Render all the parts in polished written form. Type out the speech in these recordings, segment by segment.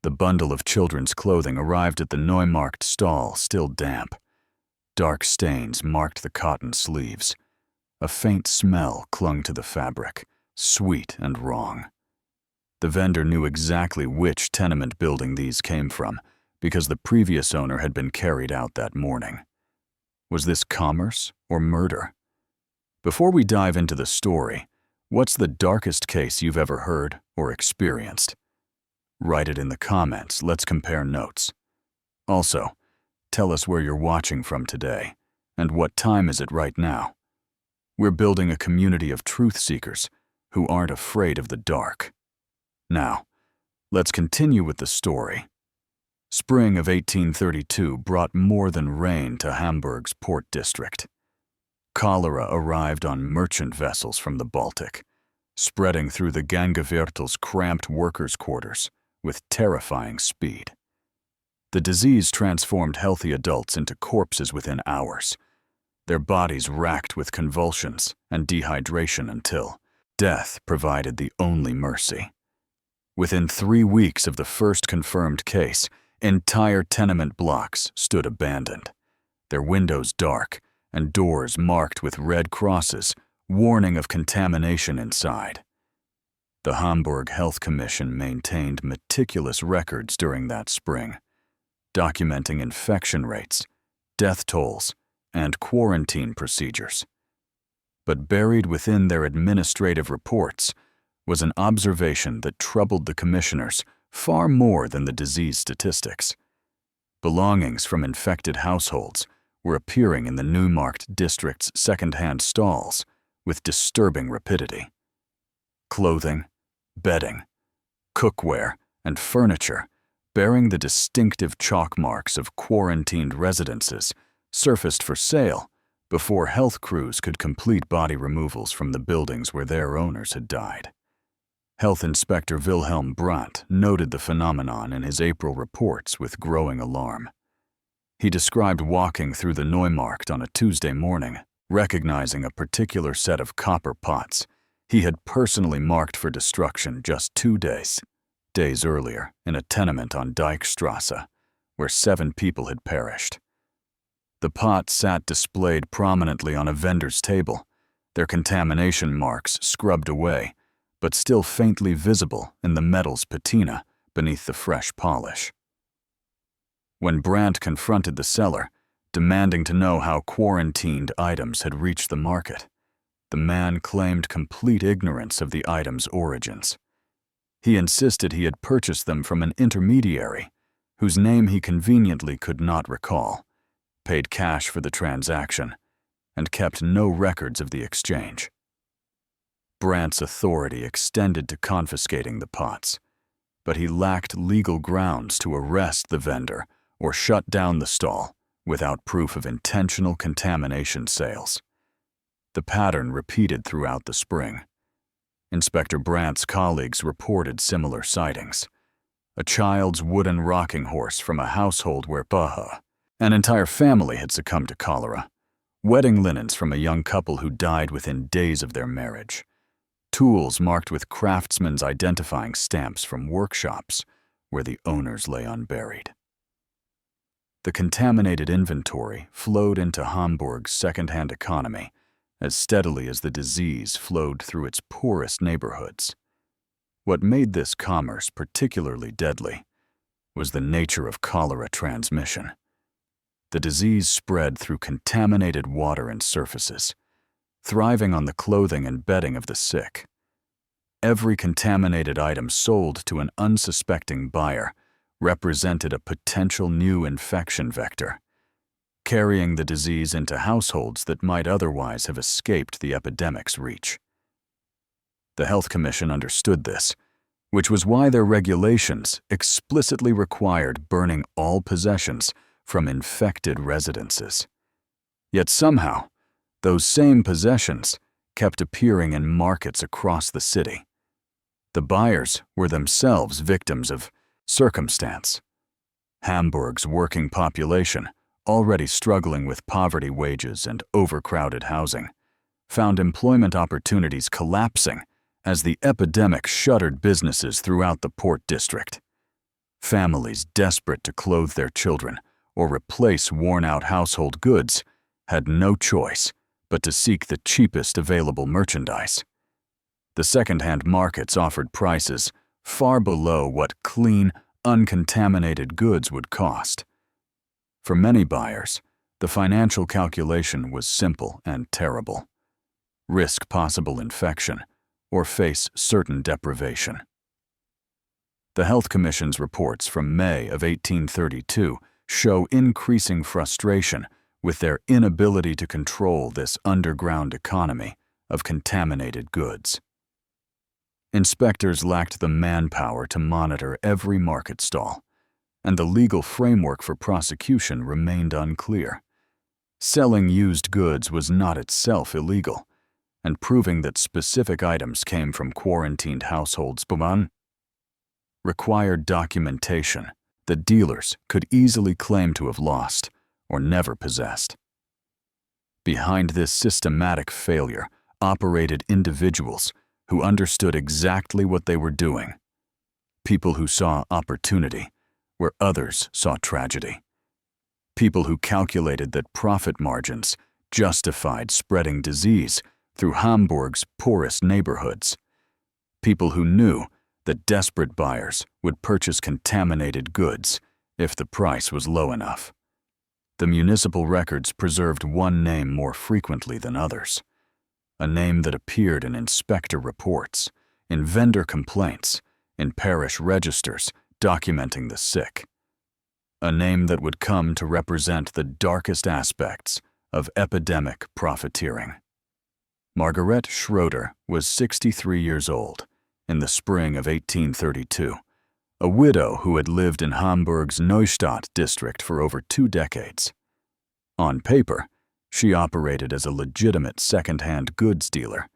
The bundle of children's clothing arrived at the Neumarkt stall, still damp. Dark stains marked the cotton sleeves. A faint smell clung to the fabric, sweet and wrong. The vendor knew exactly which tenement building these came from, because the previous owner had been carried out that morning. Was this commerce or murder? Before we dive into the story, what's the darkest case you've ever heard or experienced? Write it in the comments. Let's compare notes. Also, tell us where you're watching from today, and what time is it right now. We're building a community of truth seekers who aren't afraid of the dark. Now, let's continue with the story. Spring of 1832 brought more than rain to Hamburg's port district. Cholera arrived on merchant vessels from the Baltic, spreading through the Gangeviertel's cramped workers' quarters with terrifying speed. The disease transformed healthy adults into corpses within hours, their bodies racked with convulsions and dehydration until death provided the only mercy. Within 3 weeks of the first confirmed case, entire tenement blocks stood abandoned, their windows dark and doors marked with red crosses, warning of contamination inside. The Hamburg Health Commission maintained meticulous records during that spring, documenting infection rates, death tolls, and quarantine procedures. But buried within their administrative reports was an observation that troubled the commissioners far more than the disease statistics. Belongings from infected households were appearing in the Neumarkt district's second-hand stalls with disturbing rapidity. Clothing, bedding, cookware, and furniture bearing the distinctive chalk marks of quarantined residences surfaced for sale before health crews could complete body removals from the buildings where their owners had died. Health Inspector Wilhelm Brandt noted the phenomenon in his April reports with growing alarm. He described walking through the Neumarkt on a Tuesday morning, recognizing a particular set of copper pots he had personally marked for destruction just 2 days earlier in a tenement on Deichstrasse, where 7 people had perished. The pots sat displayed prominently on a vendor's table, their contamination marks scrubbed away, but still faintly visible in the metal's patina beneath the fresh polish. When Brandt confronted the seller, demanding to know how quarantined items had reached the market, the man claimed complete ignorance of the item's origins. He insisted he had purchased them from an intermediary, whose name he conveniently could not recall, paid cash for the transaction, and kept no records of the exchange. Brandt's authority extended to confiscating the pots, but he lacked legal grounds to arrest the vendor or shut down the stall without proof of intentional contamination sales. The pattern repeated throughout the spring. Inspector Brandt's colleagues reported similar sightings. A child's wooden rocking horse from a household where an entire family had succumbed to cholera. Wedding linens from a young couple who died within days of their marriage. Tools marked with craftsmen's identifying stamps from workshops where the owners lay unburied. The contaminated inventory flowed into Hamburg's second-hand economy as steadily as the disease flowed through its poorest neighborhoods. What made this commerce particularly deadly was the nature of cholera transmission. The disease spread through contaminated water and surfaces, thriving on the clothing and bedding of the sick. Every contaminated item sold to an unsuspecting buyer represented a potential new infection vector, carrying the disease into households that might otherwise have escaped the epidemic's reach. The Health Commission understood this, which was why their regulations explicitly required burning all possessions from infected residences. Yet somehow, those same possessions kept appearing in markets across the city. The buyers were themselves victims of circumstance. Hamburg's working population, already struggling with poverty wages and overcrowded housing, found employment opportunities collapsing as the epidemic shuttered businesses throughout the port district. Families desperate to clothe their children or replace worn-out household goods had no choice but to seek the cheapest available merchandise. The second-hand markets offered prices far below what clean, uncontaminated goods would cost. For many buyers, the financial calculation was simple and terrible. Risk possible infection or face certain deprivation. The Health Commission's reports from May of 1832 show increasing frustration with their inability to control this underground economy of contaminated goods. Inspectors lacked the manpower to monitor every market stall, and the legal framework for prosecution remained unclear. Selling used goods was not itself illegal, and proving that specific items came from quarantined households required documentation that dealers could easily claim to have lost or never possessed. Behind this systematic failure operated individuals who understood exactly what they were doing, people who saw opportunity where others saw tragedy, people who calculated that profit margins justified spreading disease through Hamburg's poorest neighborhoods, people who knew that desperate buyers would purchase contaminated goods if the price was low enough. The municipal records preserved one name more frequently than others, a name that appeared in inspector reports, in vendor complaints, in parish registers documenting the sick, a name that would come to represent the darkest aspects of epidemic profiteering. Margaret Schroeder was 63 years old in the spring of 1832, a widow who had lived in Hamburg's Neustadt district for over 2 decades. On paper, she operated as a legitimate second-hand goods dealer,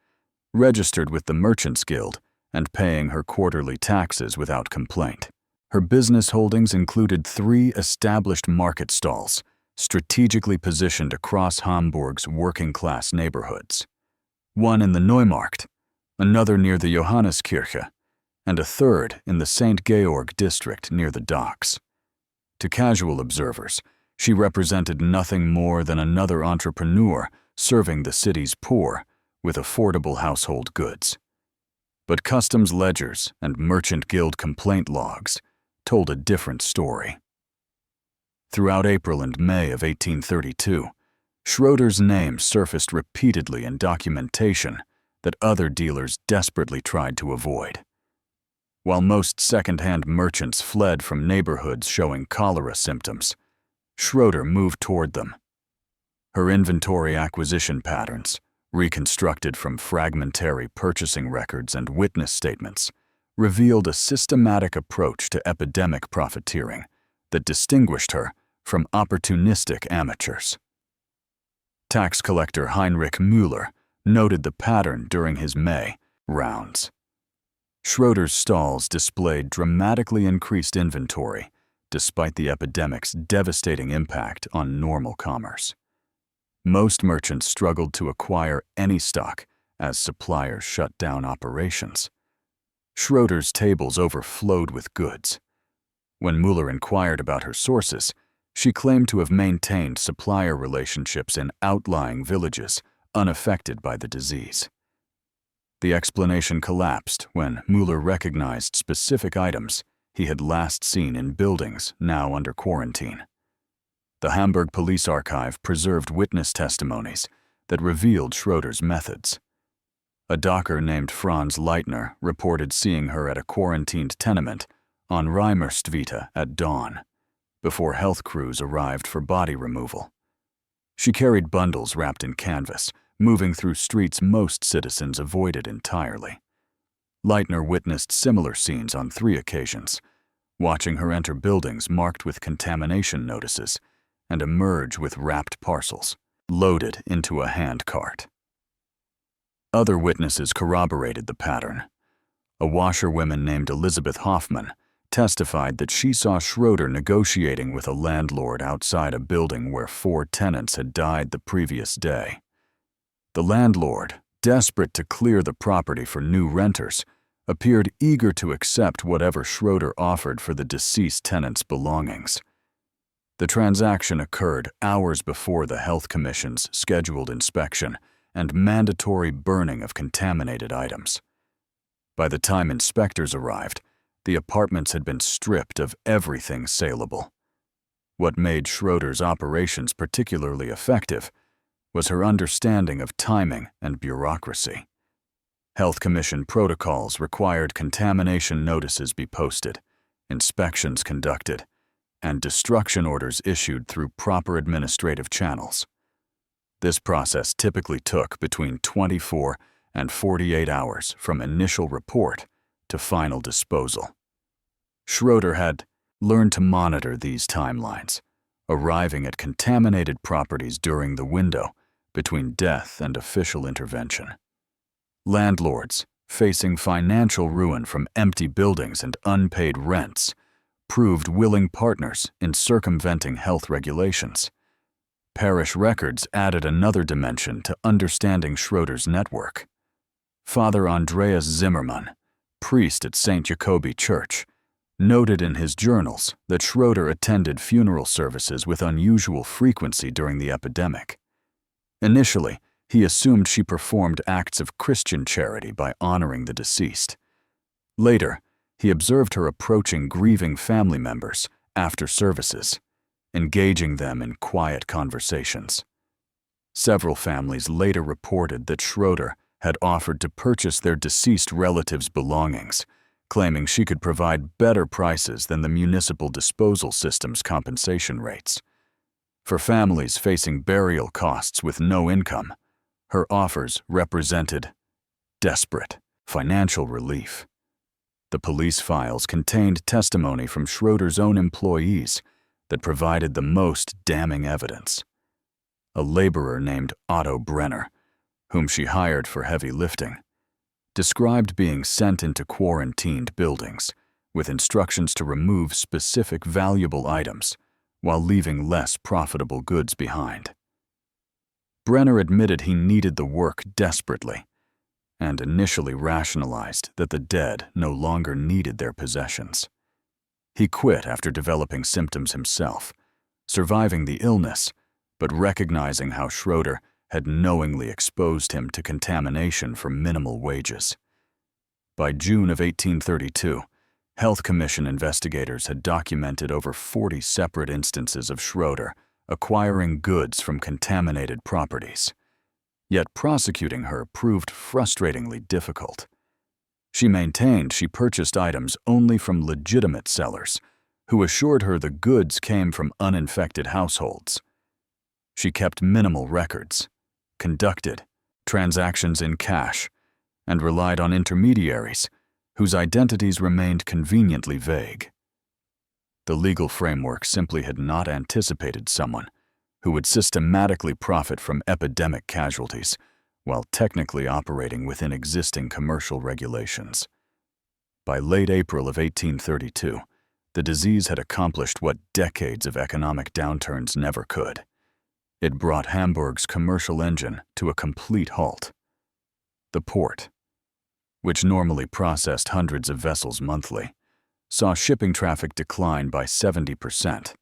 registered with the Merchants Guild and paying her quarterly taxes without complaint. Her business holdings included 3 established market stalls, strategically positioned across Hamburg's working-class neighborhoods. One in the Neumarkt, another near the Johanneskirche, and a third in the St. Georg district near the docks. To casual observers, she represented nothing more than another entrepreneur serving the city's poor with affordable household goods. But customs ledgers and merchant guild complaint logs told a different story. Throughout April and May of 1832, Schroeder's name surfaced repeatedly in documentation that other dealers desperately tried to avoid. While most second-hand merchants fled from neighborhoods showing cholera symptoms, Schroeder moved toward them. Her inventory acquisition patterns, reconstructed from fragmentary purchasing records and witness statements, revealed a systematic approach to epidemic profiteering that distinguished her from opportunistic amateurs. Tax collector Heinrich Müller noted the pattern during his May rounds. Schroeder's stalls displayed dramatically increased inventory despite the epidemic's devastating impact on normal commerce. Most merchants struggled to acquire any stock as suppliers shut down operations. Schroeder's tables overflowed with goods. When Müller inquired about her sources, she claimed to have maintained supplier relationships in outlying villages unaffected by the disease. The explanation collapsed when Müller recognized specific items he had last seen in buildings now under quarantine. The Hamburg Police Archive preserved witness testimonies that revealed Schroeder's methods. A docker named Franz Leitner reported seeing her at a quarantined tenement on Reimerstwiete at dawn, before health crews arrived for body removal. She carried bundles wrapped in canvas, moving through streets most citizens avoided entirely. Leitner witnessed similar scenes on 3 occasions, watching her enter buildings marked with contamination notices and emerge with wrapped parcels, loaded into a hand cart. Other witnesses corroborated the pattern. A washerwoman named Elizabeth Hoffman testified that she saw Schroeder negotiating with a landlord outside a building where 4 tenants had died the previous day. The landlord, desperate to clear the property for new renters, appeared eager to accept whatever Schroeder offered for the deceased tenant's belongings. The transaction occurred hours before the Health Commission's scheduled inspection and mandatory burning of contaminated items. By the time inspectors arrived, the apartments had been stripped of everything saleable. What made Schroeder's operations particularly effective was her understanding of timing and bureaucracy. Health Commission protocols required contamination notices be posted, inspections conducted, and destruction orders issued through proper administrative channels. This process typically took between 24 and 48 hours from initial report to final disposal. Schroeder had learned to monitor these timelines, arriving at contaminated properties during the window between death and official intervention. Landlords, facing financial ruin from empty buildings and unpaid rents, proved willing partners in circumventing health regulations. Parish records added another dimension to understanding Schroeder's network. Father Andreas Zimmermann, priest at St. Jacobi Church, noted in his journals that Schroeder attended funeral services with unusual frequency during the epidemic. Initially, he assumed she performed acts of Christian charity by honoring the deceased. Later, he observed her approaching grieving family members after services, engaging them in quiet conversations. Several families later reported that Schroeder had offered to purchase their deceased relatives' belongings, claiming she could provide better prices than the municipal disposal system's compensation rates. For families facing burial costs with no income, her offers represented desperate financial relief. The police files contained testimony from Schroeder's own employees that provided the most damning evidence. A laborer named Otto Brenner, whom she hired for heavy lifting, described being sent into quarantined buildings with instructions to remove specific valuable items while leaving less profitable goods behind. Brenner admitted he needed the work desperately and initially rationalized that the dead no longer needed their possessions. He quit after developing symptoms himself, surviving the illness, but recognizing how Schroeder had knowingly exposed him to contamination for minimal wages. By June of 1832, Health Commission investigators had documented over 40 separate instances of Schroeder acquiring goods from contaminated properties. Yet prosecuting her proved frustratingly difficult. She maintained she purchased items only from legitimate sellers, who assured her the goods came from uninfected households. She kept minimal records, conducted transactions in cash, and relied on intermediaries whose identities remained conveniently vague. The legal framework simply had not anticipated someone who would systematically profit from epidemic casualties while technically operating within existing commercial regulations. By late April of 1832, the disease had accomplished what decades of economic downturns never could. It brought Hamburg's commercial engine to a complete halt. The port, which normally processed hundreds of vessels monthly, saw shipping traffic decline by 70%,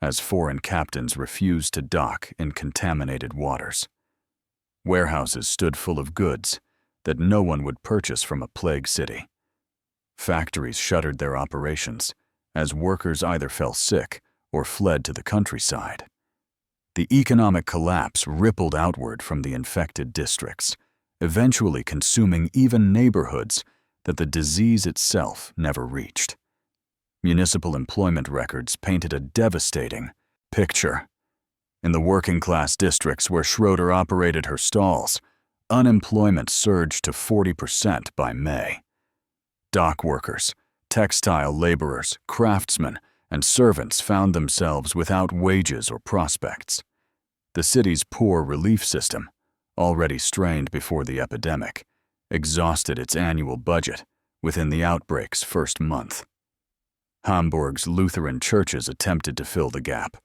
as foreign captains refused to dock in contaminated waters. Warehouses stood full of goods that no one would purchase from a plague city. Factories shuttered their operations as workers either fell sick or fled to the countryside. The economic collapse rippled outward from the infected districts, eventually consuming even neighborhoods that the disease itself never reached. Municipal employment records painted a devastating picture. In the working-class districts where Schroeder operated her stalls, unemployment surged to 40% by May. Dock workers, textile laborers, craftsmen, and servants found themselves without wages or prospects. The city's poor relief system, already strained before the epidemic, exhausted its annual budget within the outbreak's first month. Hamburg's Lutheran churches attempted to fill the gap,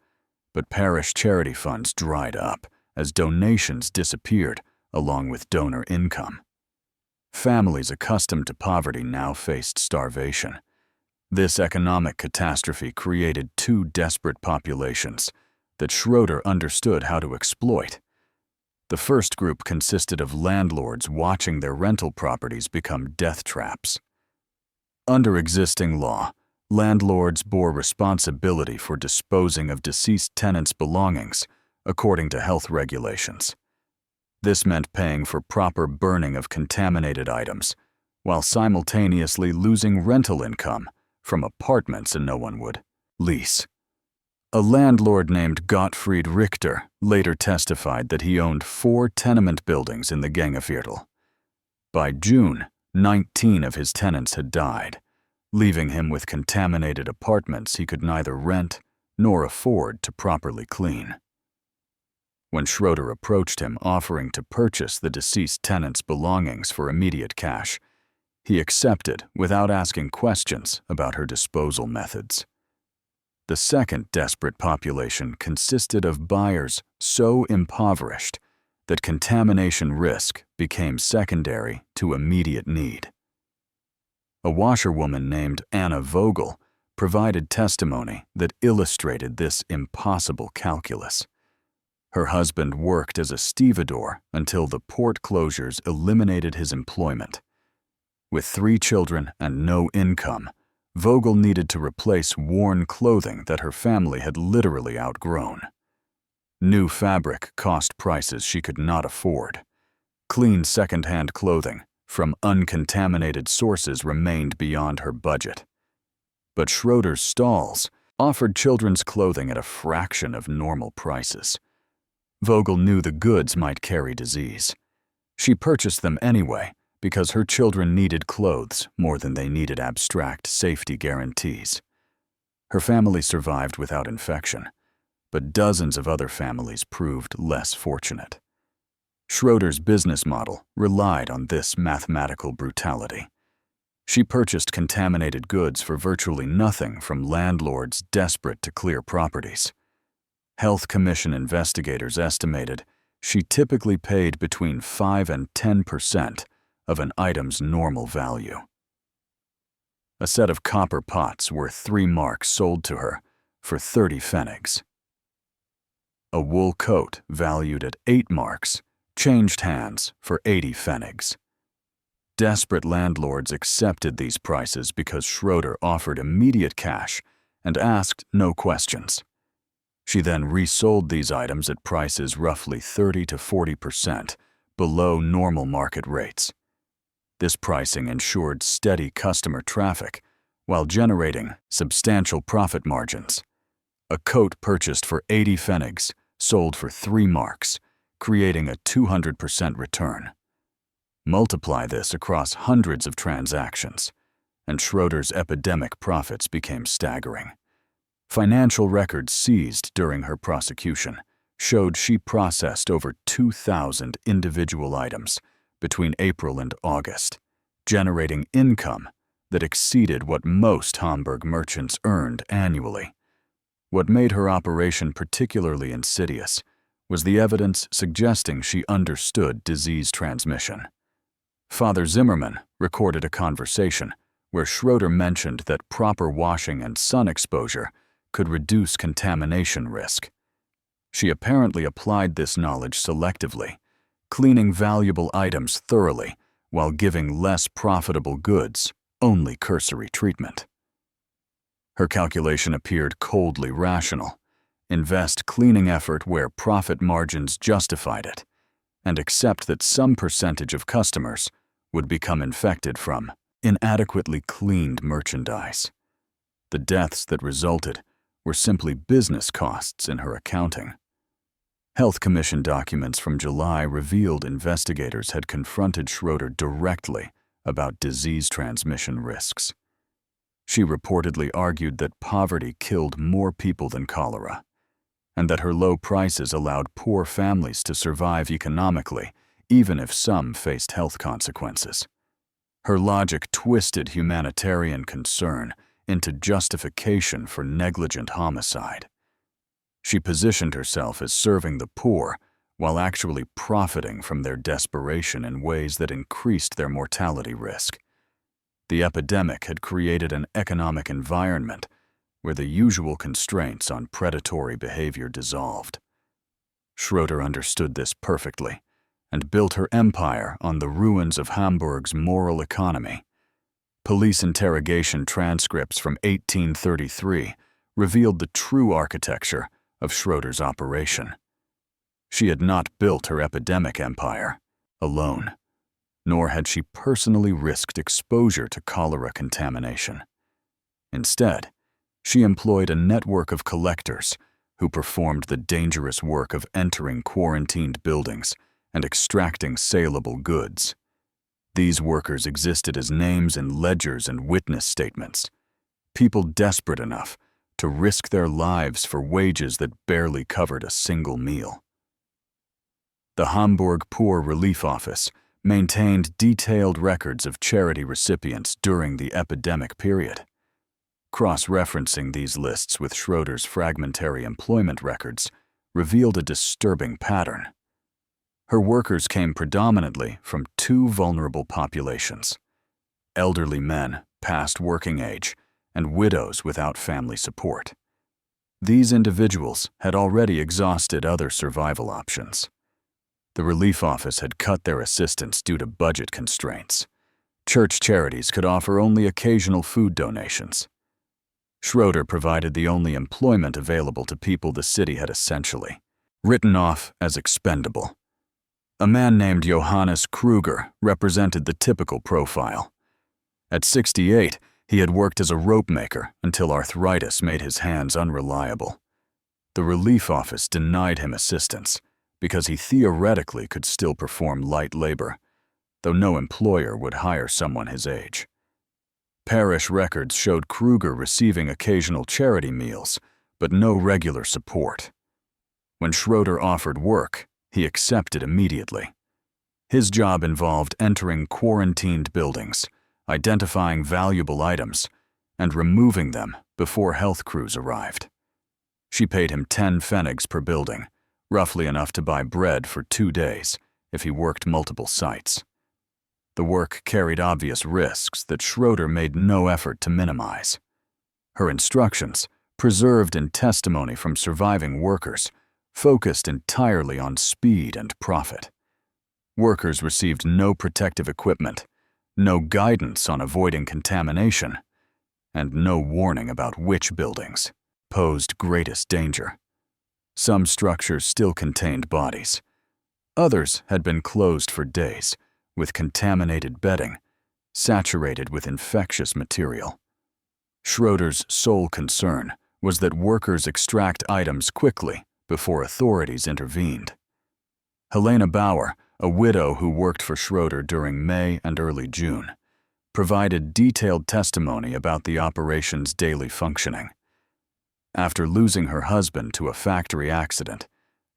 but parish charity funds dried up as donations disappeared along with donor income. Families accustomed to poverty now faced starvation. This economic catastrophe created two desperate populations that Schroeder understood how to exploit. The first group consisted of landlords watching their rental properties become death traps. Under existing law, landlords bore responsibility for disposing of deceased tenants' belongings according to health regulations. This meant paying for proper burning of contaminated items, while simultaneously losing rental income from apartments no one would lease. A landlord named Gottfried Richter later testified that he owned 4 tenement buildings in the Gängeviertel. By June, 19 of his tenants had died, leaving him with contaminated apartments he could neither rent nor afford to properly clean. When Schroeder approached him offering to purchase the deceased tenant's belongings for immediate cash, he accepted without asking questions about her disposal methods. The second desperate population consisted of buyers so impoverished that contamination risk became secondary to immediate need. A washerwoman named Anna Vogel provided testimony that illustrated this impossible calculus. Her husband worked as a stevedore until the port closures eliminated his employment. With 3 children and no income, Vogel needed to replace worn clothing that her family had literally outgrown. New fabric cost prices she could not afford. Clean second-hand clothing from uncontaminated sources remained beyond her budget. But Schroeder's stalls offered children's clothing at a fraction of normal prices. Vogel knew the goods might carry disease. She purchased them anyway because her children needed clothes more than they needed abstract safety guarantees. Her family survived without infection, but dozens of other families proved less fortunate. Schroeder's business model relied on this mathematical brutality. She purchased contaminated goods for virtually nothing from landlords desperate to clear properties. Health Commission investigators estimated she typically paid between 5 and 10% of an item's normal value. A set of copper pots worth 3 marks sold to her for 30 pfennigs. A wool coat valued at 8 marks changed hands for 80 pfennigs. Desperate landlords accepted these prices because Schroeder offered immediate cash and asked no questions. She then resold these items at prices roughly 30 to 40% below normal market rates. This pricing ensured steady customer traffic while generating substantial profit margins. A coat purchased for 80 pfennigs sold for 3 marks, creating a 200% return. Multiply this across hundreds of transactions, and Schroeder's Epidemic profits became staggering. Financial records seized during her prosecution showed she processed over 2,000 individual items between April and August, generating income that exceeded what most Hamburg merchants earned annually. What made her operation particularly insidious was the evidence suggesting she understood disease transmission. Father Zimmerman recorded a conversation where Schroeder mentioned that proper washing and sun exposure could reduce contamination risk. She apparently applied this knowledge selectively, cleaning valuable items thoroughly while giving less profitable goods only cursory treatment. Her calculation appeared coldly rational. Invest cleaning effort where profit margins justified it, and accept that some percentage of customers would become infected from inadequately cleaned merchandise. The deaths that resulted were simply business costs in her accounting. Health Commission documents from July revealed investigators had confronted Schroeder directly about disease transmission risks. She reportedly argued that poverty killed more people than cholera, and that her low prices allowed poor families to survive economically, even if some faced health consequences. Her logic twisted humanitarian concern into justification for negligent homicide. She positioned herself as serving the poor while actually profiting from their desperation in ways that increased their mortality risk. The epidemic had created an economic environment where the usual constraints on predatory behavior dissolved. Schroeder understood this perfectly and built her empire on the ruins of Hamburg's moral economy. Police interrogation transcripts from 1833 revealed the true architecture of Schroeder's operation. She had not built her epidemic empire alone, nor had she personally risked exposure to cholera contamination. Instead, she employed a network of collectors who performed the dangerous work of entering quarantined buildings and extracting saleable goods. These workers existed as names in ledgers and witness statements, people desperate enough to risk their lives for wages that barely covered a single meal. The Hamburg Poor Relief Office maintained detailed records of charity recipients during the epidemic period. Cross-referencing these lists with Schroeder's fragmentary employment records revealed a disturbing pattern. Her workers came predominantly from two vulnerable populations: elderly men past working age and widows without family support. These individuals had already exhausted other survival options. The relief office had cut their assistance due to budget constraints. Church charities could offer only occasional food donations. Schroeder provided the only employment available to people the city had essentially written off as expendable. A man named Johannes Kruger represented the typical profile. At 68, he had worked as a rope maker until arthritis made his hands unreliable. The relief office denied him assistance because he theoretically could still perform light labor, though no employer would hire someone his age. Parish records showed Kruger receiving occasional charity meals, but no regular support. When Schroeder offered work, he accepted immediately. His job involved entering quarantined buildings, identifying valuable items, and removing them before health crews arrived. She paid him 10 pfennigs per building, roughly enough to buy bread for 2 days if he worked multiple sites. The work carried obvious risks that Schroeder made no effort to minimize. Her instructions, preserved in testimony from surviving workers, focused entirely on speed and profit. Workers received no protective equipment, no guidance on avoiding contamination, and no warning about which buildings posed greatest danger. Some structures still contained bodies. Others had been closed for days, with contaminated bedding, saturated with infectious material. Schroeder's sole concern was that workers extract items quickly before authorities intervened. Helena Bauer, a widow who worked for Schroeder during May and early June, provided detailed testimony about the operation's daily functioning. After losing her husband to a factory accident,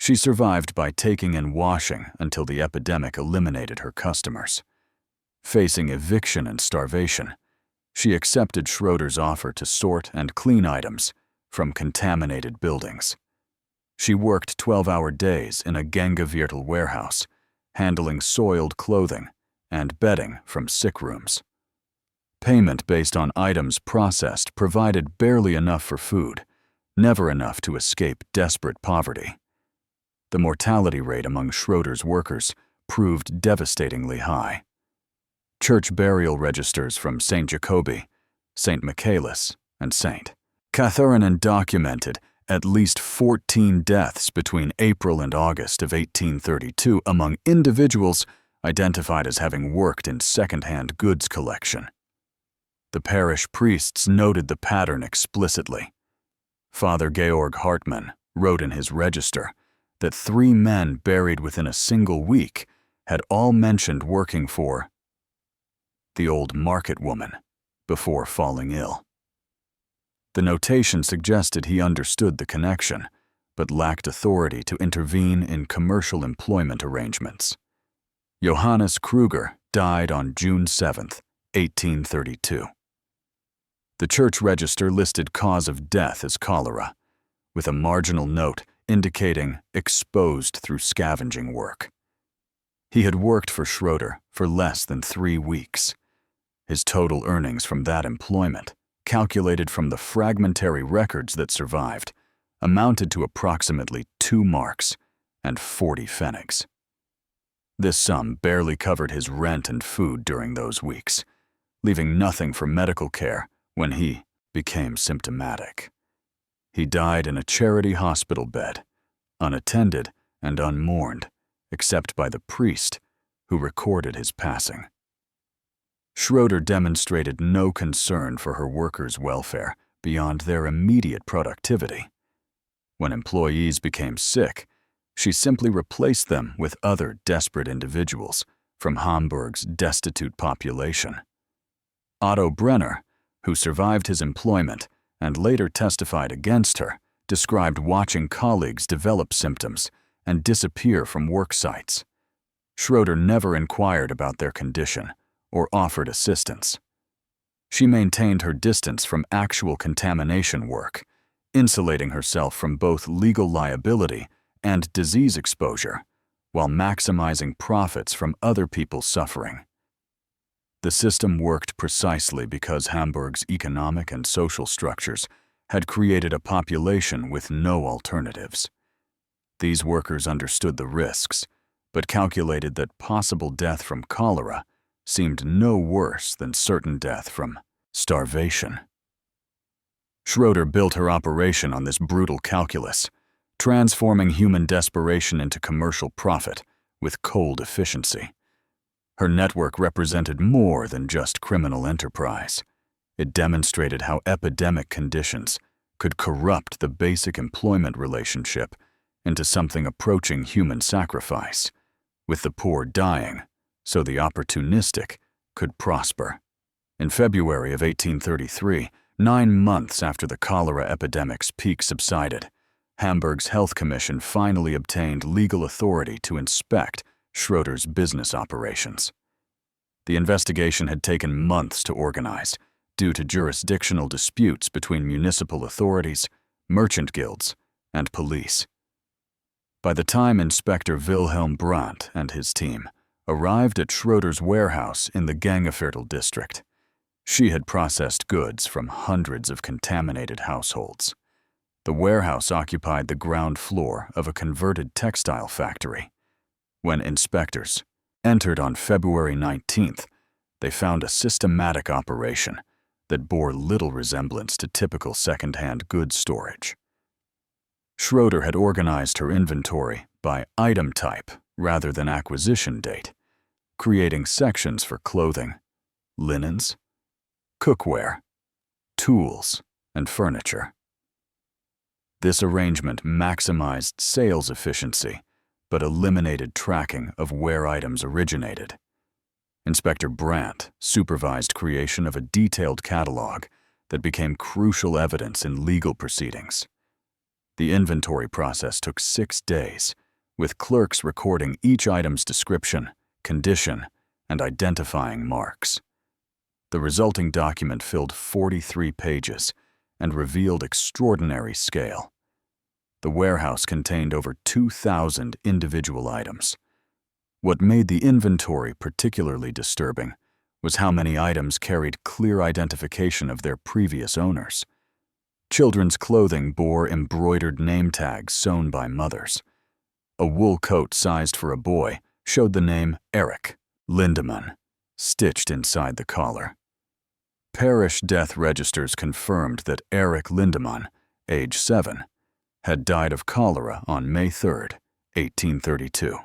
she survived by taking in washing until the epidemic eliminated her customers. Facing eviction and starvation, she accepted Schroeder's offer to sort and clean items from contaminated buildings. She worked 12-hour days in a Gangaviertel warehouse, handling soiled clothing and bedding from sick rooms. Payment based on items processed provided barely enough for food, never enough to escape desperate poverty. The mortality rate among Schroeder's workers proved devastatingly high. Church burial registers from St. Jacobi, St. Michaelis, and St. Catharinen documented at least 14 deaths between April and August of 1832 among individuals identified as having worked in second-hand goods collection. The parish priests noted the pattern explicitly. Father Georg Hartmann wrote in his register that 3 men buried within a single week had all mentioned working for the old market woman before falling ill. The notation suggested he understood the connection, but lacked authority to intervene in commercial employment arrangements. Johannes Kruger died on June 7, 1832. The church register listed cause of death as cholera, with a marginal note indicating exposed through scavenging work. He had worked for Schroeder for less than 3 weeks. His total earnings from that employment, calculated from the fragmentary records that survived, amounted to approximately 2 marks and 40 pfennigs. This sum barely covered his rent and food during those weeks, leaving nothing for medical care when he became symptomatic. He died in a charity hospital bed, unattended and unmourned, except by the priest who recorded his passing. Schroeder demonstrated no concern for her workers' welfare beyond their immediate productivity. When employees became sick, she simply replaced them with other desperate individuals from Hamburg's destitute population. Otto Brenner, who survived his employment and later testified against her, described watching colleagues develop symptoms and disappear from work sites. Schroeder never inquired about their condition or offered assistance. She maintained her distance from actual contamination work, insulating herself from both legal liability and disease exposure, while maximizing profits from other people's suffering. The system worked precisely because Hamburg's economic and social structures had created a population with no alternatives. These workers understood the risks, but calculated that possible death from cholera seemed no worse than certain death from starvation. Schroeder built her operation on this brutal calculus, transforming human desperation into commercial profit with cold efficiency. Her network represented more than just criminal enterprise. It demonstrated how epidemic conditions could corrupt the basic employment relationship into something approaching human sacrifice, with the poor dying so the opportunistic could prosper. In February of 1833, 9 months after the cholera epidemic's peak subsided, Hamburg's Health Commission finally obtained legal authority to inspect Schroeder's business operations. The investigation had taken months to organize due to jurisdictional disputes between municipal authorities, merchant guilds, and police. By the time Inspector Wilhelm Brandt and his team arrived at Schroeder's warehouse in the Gangeviertel district, she had processed goods from hundreds of contaminated households. The warehouse occupied the ground floor of a converted textile factory. When inspectors entered on February 19th, they found a systematic operation that bore little resemblance to typical second-hand goods storage. Schroeder had organized her inventory by item type rather than acquisition date, creating sections for clothing, linens, cookware, tools, and furniture. This arrangement maximized sales efficiency, but eliminated tracking of where items originated. Inspector Brandt supervised creation of a detailed catalog that became crucial evidence in legal proceedings. The inventory process took 6 days, with clerks recording each item's description, condition, and identifying marks. The resulting document filled 43 pages and revealed extraordinary scale. The warehouse contained over 2,000 individual items. What made the inventory particularly disturbing was how many items carried clear identification of their previous owners. Children's clothing bore embroidered name tags sewn by mothers. A wool coat sized for a boy showed the name Erich Lindemann stitched inside the collar. Parish death registers confirmed that Erich Lindemann, age 7, had died of cholera on May 3, 1832,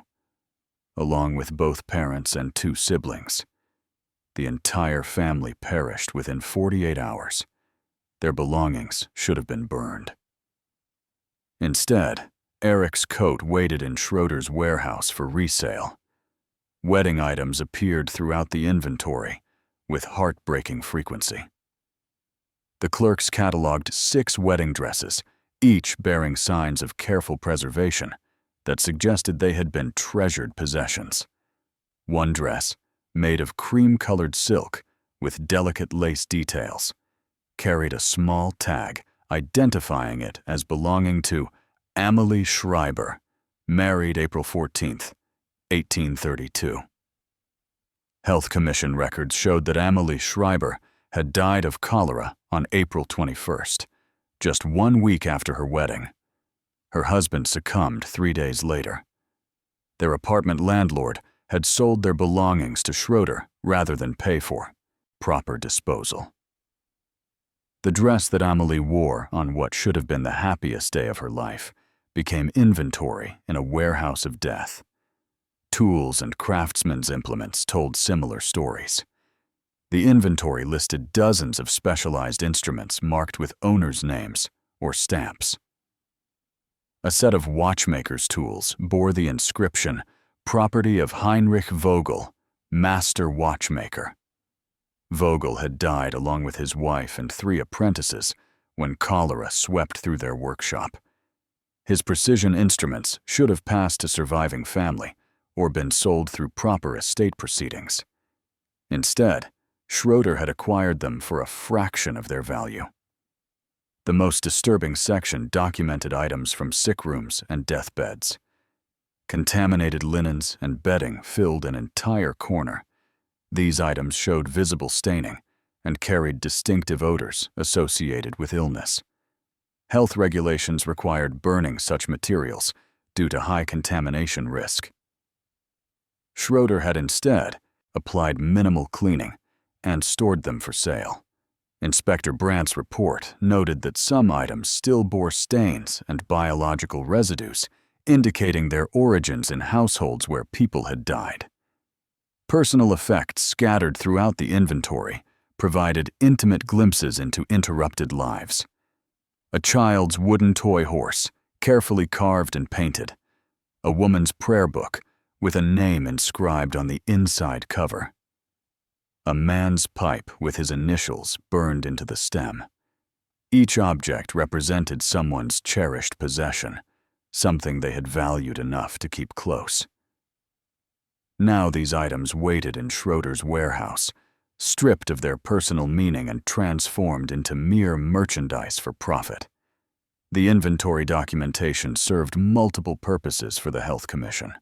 along with both parents and 2 siblings. The entire family perished within 48 hours. Their belongings should have been burned. Instead, Erich's coat waited in Schroeder's warehouse for resale. Wedding items appeared throughout the inventory with heartbreaking frequency. The clerks cataloged 6 wedding dresses, each bearing signs of careful preservation that suggested they had been treasured possessions. One dress, made of cream-colored silk with delicate lace details, carried a small tag identifying it as belonging to Amalie Schreiber, married April 14th, 1832. Health Commission records showed that Amalie Schreiber had died of cholera on April 21st, just 1 week after her wedding. Her husband succumbed 3 days later. Their apartment landlord had sold their belongings to Schroeder rather than pay for proper disposal. The dress that Amalie wore on what should have been the happiest day of her life became inventory in a warehouse of death. Tools and craftsmen's implements told similar stories. The inventory listed dozens of specialized instruments marked with owners' names or stamps. A set of watchmaker's tools bore the inscription, "Property of Heinrich Vogel, Master Watchmaker." Vogel had died along with his wife and 3 apprentices when cholera swept through their workshop. His precision instruments should have passed to surviving family or been sold through proper estate proceedings. Instead, Schroeder had acquired them for a fraction of their value. The most disturbing section documented items from sick rooms and deathbeds. Contaminated linens and bedding filled an entire corner. These items showed visible staining and carried distinctive odors associated with illness. Health regulations required burning such materials due to high contamination risk. Schroeder had instead applied minimal cleaning and stored them for sale. Inspector Brandt's report noted that some items still bore stains and biological residues, indicating their origins in households where people had died. Personal effects scattered throughout the inventory provided intimate glimpses into interrupted lives. A child's wooden toy horse, carefully carved and painted. A woman's prayer book with a name inscribed on the inside cover. A man's pipe with his initials burned into the stem. Each object represented someone's cherished possession, something they had valued enough to keep close. Now these items waited in Schroeder's warehouse, stripped of their personal meaning and transformed into mere merchandise for profit. The inventory documentation served multiple purposes for the Health Commission.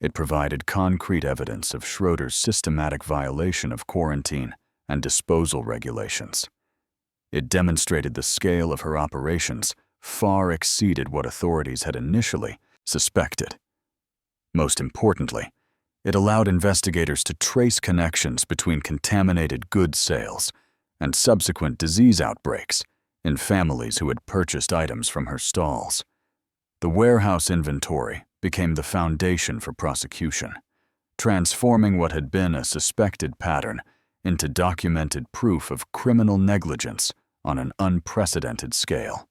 It provided concrete evidence of Schroeder's systematic violation of quarantine and disposal regulations. It demonstrated the scale of her operations far exceeded what authorities had initially suspected. Most importantly, it allowed investigators to trace connections between contaminated goods sales and subsequent disease outbreaks in families who had purchased items from her stalls. The warehouse inventory became the foundation for prosecution, transforming what had been a suspected pattern into documented proof of criminal negligence on an unprecedented scale.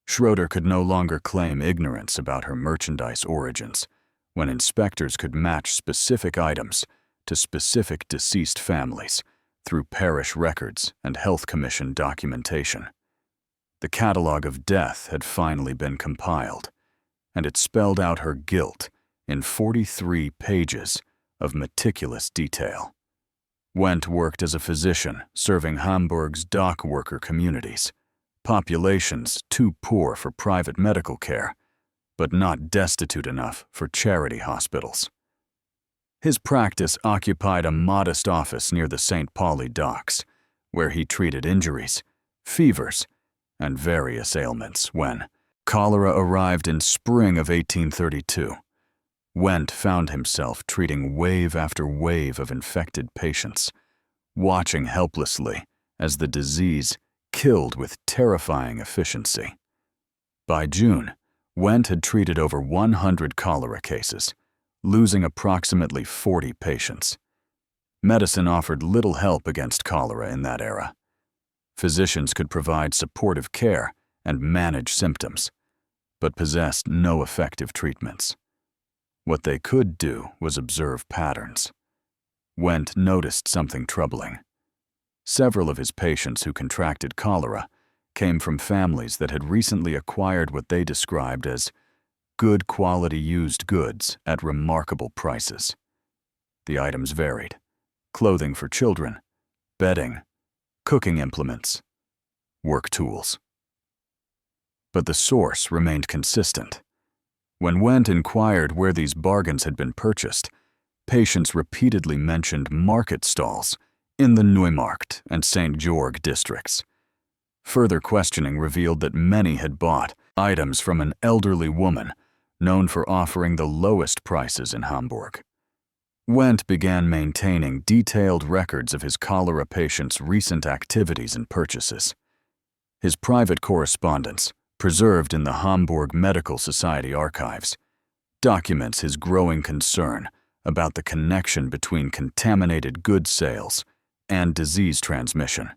Schroeder could no longer claim ignorance about her merchandise origins when inspectors could match specific items to specific deceased families through parish records and Health Commission documentation. The catalog of death had finally been compiled, and it spelled out her guilt in 43 pages of meticulous detail. Wendt worked as a physician serving Hamburg's dock worker communities, populations too poor for private medical care, but not destitute enough for charity hospitals. His practice occupied a modest office near the St. Pauli docks, where he treated injuries, fevers, and various ailments when cholera arrived in spring of 1832. Wendt found himself treating wave after wave of infected patients, watching helplessly as the disease killed with terrifying efficiency. By June, Wendt had treated over 100 cholera cases, losing approximately 40 patients. Medicine offered little help against cholera in that era. Physicians could provide supportive care and manage symptoms, but possessed no effective treatments. What they could do was observe patterns. Wendt noticed something troubling. Several of his patients who contracted cholera came from families that had recently acquired what they described as good quality used goods at remarkable prices. The items varied: clothing for children, bedding, cooking implements, work tools. but the source remained consistent. When Wendt inquired where these bargains had been purchased, patients repeatedly mentioned market stalls in the Neumarkt and St. Georg districts. Further questioning revealed that many had bought items from an elderly woman known for offering the lowest prices in Hamburg. Wendt began maintaining detailed records of his cholera patients' recent activities and purchases. His private correspondence, preserved in the Hamburg Medical Society archives, documents his growing concern about the connection between contaminated goods sales and disease transmission.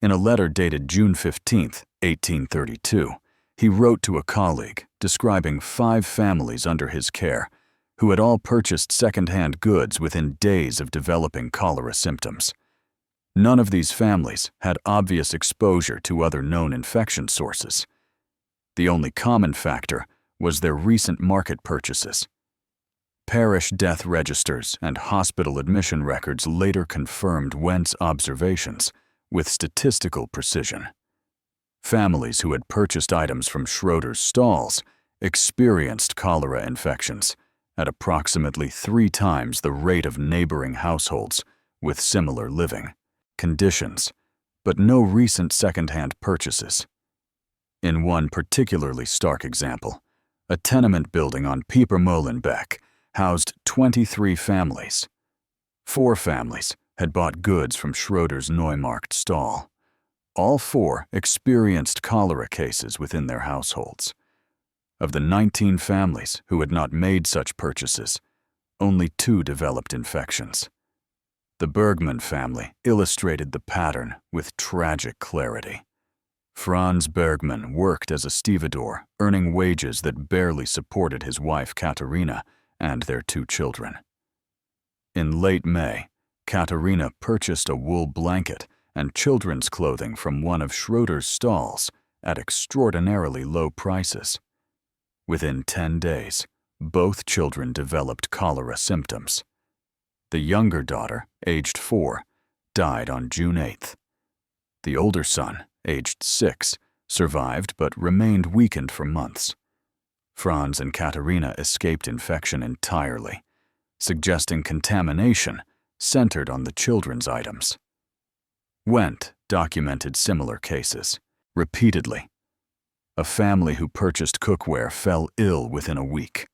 In a letter dated June 15, 1832, he wrote to a colleague describing 5 families under his care who had all purchased second-hand goods within days of developing cholera symptoms. None of these families had obvious exposure to other known infection sources. The only common factor was their recent market purchases. Parish death registers and hospital admission records later confirmed Wendt's observations with statistical precision. Families who had purchased items from Schroeder's stalls experienced cholera infections at approximately 3 times the rate of neighboring households with similar living conditions, but no recent second-hand purchases. In one particularly stark example, a tenement building on Piepermolenbeek housed 23 families. 4 families had bought goods from Schroeder's Neumarkt stall. All 4 experienced cholera cases within their households. Of the 19 families who had not made such purchases, only 2 developed infections. The Bergman family illustrated the pattern with tragic clarity. Franz Bergman worked as a stevedore, earning wages that barely supported his wife Katharina and their 2 children. In late May, Katharina purchased a wool blanket and children's clothing from one of Schroeder's stalls at extraordinarily low prices. Within 10 days, both children developed cholera symptoms. The younger daughter, aged 4, died on June 8th. The older son, aged 6, survived but remained weakened for months. Franz and Katharina escaped infection entirely, suggesting contamination centered on the children's items. Wendt documented similar cases, repeatedly. A family who purchased cookware fell ill within a week.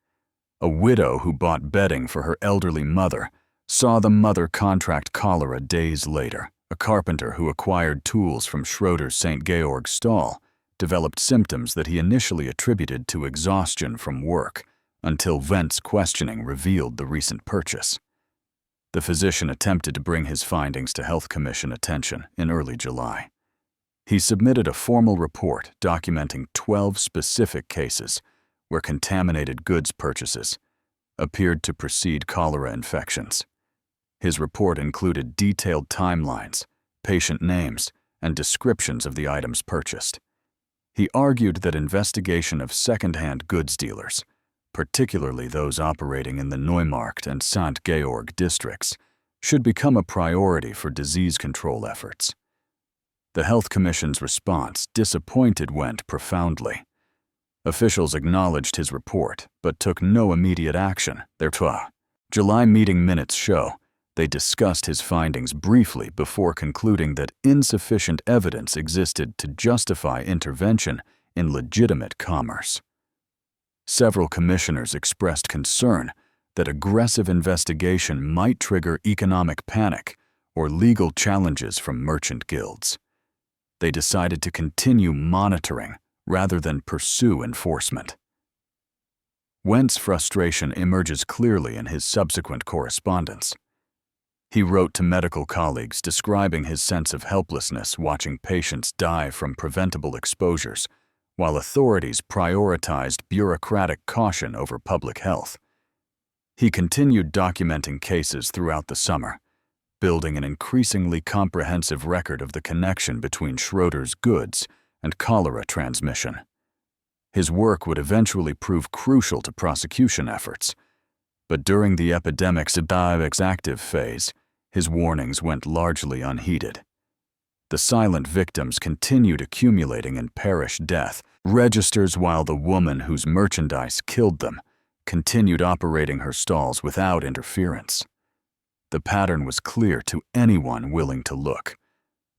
A widow who bought bedding for her elderly mother saw the mother contract cholera days later. A carpenter who acquired tools from Schroeder's St. Georg stall developed symptoms that he initially attributed to exhaustion from work, until Wendt's questioning revealed the recent purchase. The physician attempted to bring his findings to Health Commission attention in early July. He submitted a formal report documenting 12 specific cases where contaminated goods purchases appeared to precede cholera infections. His report included detailed timelines, patient names, and descriptions of the items purchased. He argued that investigation of second-hand goods dealers, particularly those operating in the Neumarkt and St. Georg districts, should become a priority for disease control efforts. The Health Commission's response disappointed Wendt profoundly. Officials acknowledged his report, but took no immediate action. Their July meeting minutes show they discussed his findings briefly before concluding that insufficient evidence existed to justify intervention in legitimate commerce. Several commissioners expressed concern that aggressive investigation might trigger economic panic or legal challenges from merchant guilds. They decided to continue monitoring rather than pursue enforcement. Wendt's frustration emerges clearly in his subsequent correspondence. He wrote to medical colleagues describing his sense of helplessness watching patients die from preventable exposures, while authorities prioritized bureaucratic caution over public health. He continued documenting cases throughout the summer, building an increasingly comprehensive record of the connection between Schroeder's goods and cholera transmission. His work would eventually prove crucial to prosecution efforts, but during the epidemic's active phase, his warnings went largely unheeded. The silent victims continued accumulating in parish death registers, while the woman whose merchandise killed them continued operating her stalls without interference. The pattern was clear to anyone willing to look,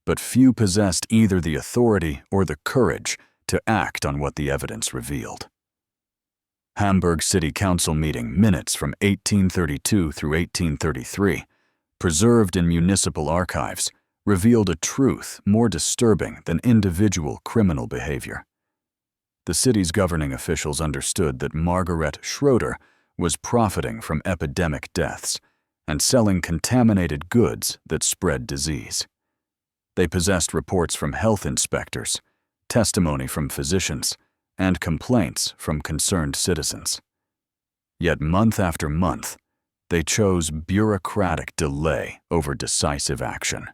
but few possessed either the authority or the courage to act on what the evidence revealed. Hamburg City Council meeting minutes from 1832 through 1833, preserved in municipal archives, revealed a truth more disturbing than individual criminal behavior. The city's governing officials understood that Margaret Schroeder was profiting from epidemic deaths and selling contaminated goods that spread disease. They possessed reports from health inspectors, testimony from physicians, and complaints from concerned citizens. Yet month after month, they chose bureaucratic delay over decisive action.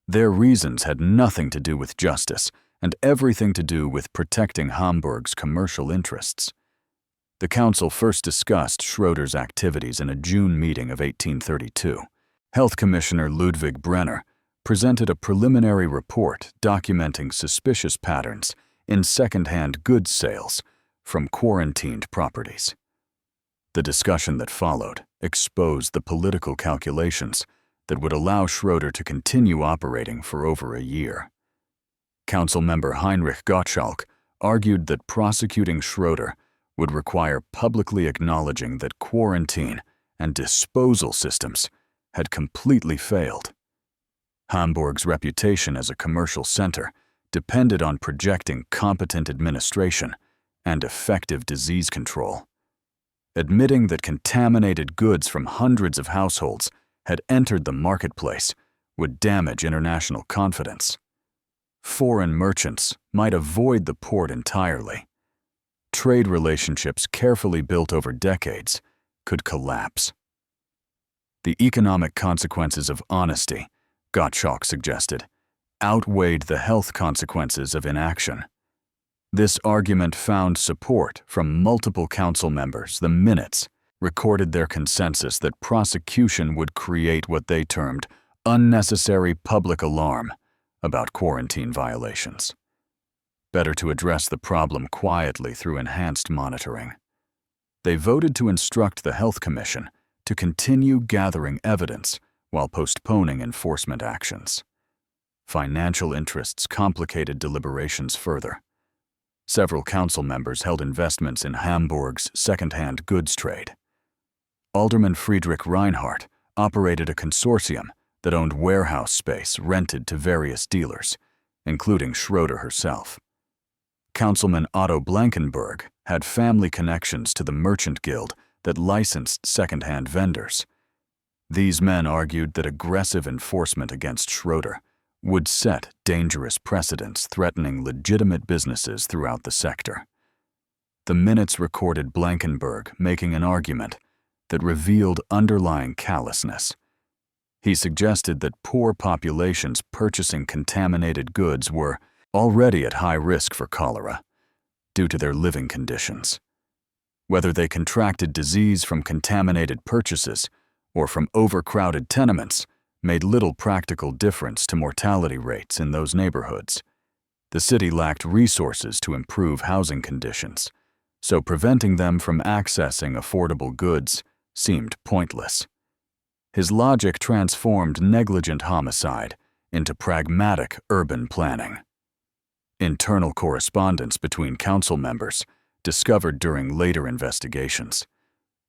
Their reasons had nothing to do with justice and everything to do with protecting Hamburg's commercial interests. The council first discussed Schroeder's activities in a June meeting of 1832. Health Commissioner Ludwig Brenner presented a preliminary report documenting suspicious patterns in second-hand goods sales from quarantined properties. The discussion that followed exposed the political calculations that would allow Schroeder to continue operating for over a year. Council member Heinrich Gottschalk argued that prosecuting Schroeder would require publicly acknowledging that quarantine and disposal systems had completely failed. Hamburg's reputation as a commercial center depended on projecting competent administration and effective disease control. Admitting that contaminated goods from hundreds of households had entered the marketplace would damage international confidence. Foreign merchants might avoid the port entirely. Trade relationships carefully built over decades could collapse. The economic consequences of honesty, Gottschalk suggested, outweighed the health consequences of inaction. This argument found support from multiple council members. The minutes recorded their consensus that prosecution would create what they termed unnecessary public alarm about quarantine violations. Better to address the problem quietly through enhanced monitoring. They voted to instruct the Health Commission to continue gathering evidence while postponing enforcement actions. Financial interests complicated deliberations further. Several council members held investments in Hamburg's second-hand goods trade. Alderman Friedrich Reinhardt operated a consortium that owned warehouse space rented to various dealers, including Schroeder herself. Councilman Otto Blankenberg had family connections to the merchant guild that licensed second-hand vendors. These men argued that aggressive enforcement against Schroeder would set dangerous precedents threatening legitimate businesses throughout the sector. The minutes recorded Blankenberg making an argument that revealed underlying callousness. He suggested that poor populations purchasing contaminated goods were already at high risk for cholera due to their living conditions. Whether they contracted disease from contaminated purchases or from overcrowded tenements made little practical difference to mortality rates in those neighborhoods. The city lacked resources to improve housing conditions, so preventing them from accessing affordable goods seemed pointless. His logic transformed negligent homicide into pragmatic urban planning. Internal correspondence between council members, discovered during later investigations,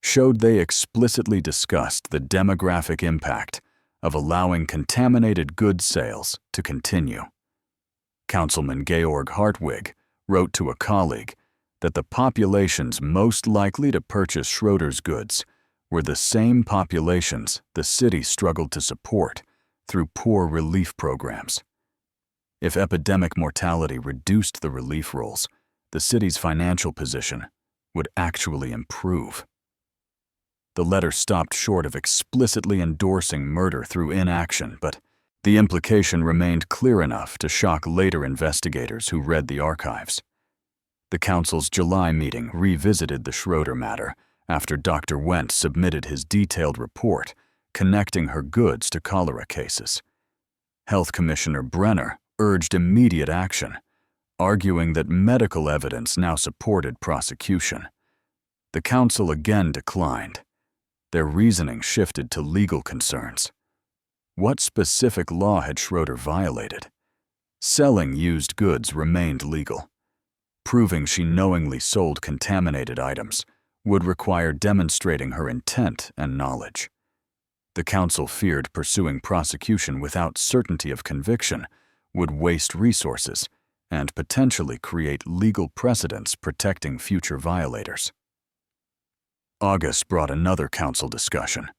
showed they explicitly discussed the demographic impact of allowing contaminated goods sales to continue. Councilman Georg Hartwig wrote to a colleague that the populations most likely to purchase Schroeder's goods were the same populations the city struggled to support through poor relief programs. If epidemic mortality reduced the relief rolls, the city's financial position would actually improve. The letter stopped short of explicitly endorsing murder through inaction, but the implication remained clear enough to shock later investigators who read the archives. The council's July meeting revisited the Schroeder matter after Dr. Wendt submitted his detailed report connecting her goods to cholera cases. Health Commissioner Brenner urged immediate action, arguing that medical evidence now supported prosecution. The council again declined. Their reasoning shifted to legal concerns. What specific law had Schroeder violated? Selling used goods remained legal. Proving she knowingly sold contaminated items would require demonstrating her intent and knowledge. The council feared pursuing prosecution without certainty of conviction would waste resources and potentially create legal precedents protecting future violators. August brought another council discussion,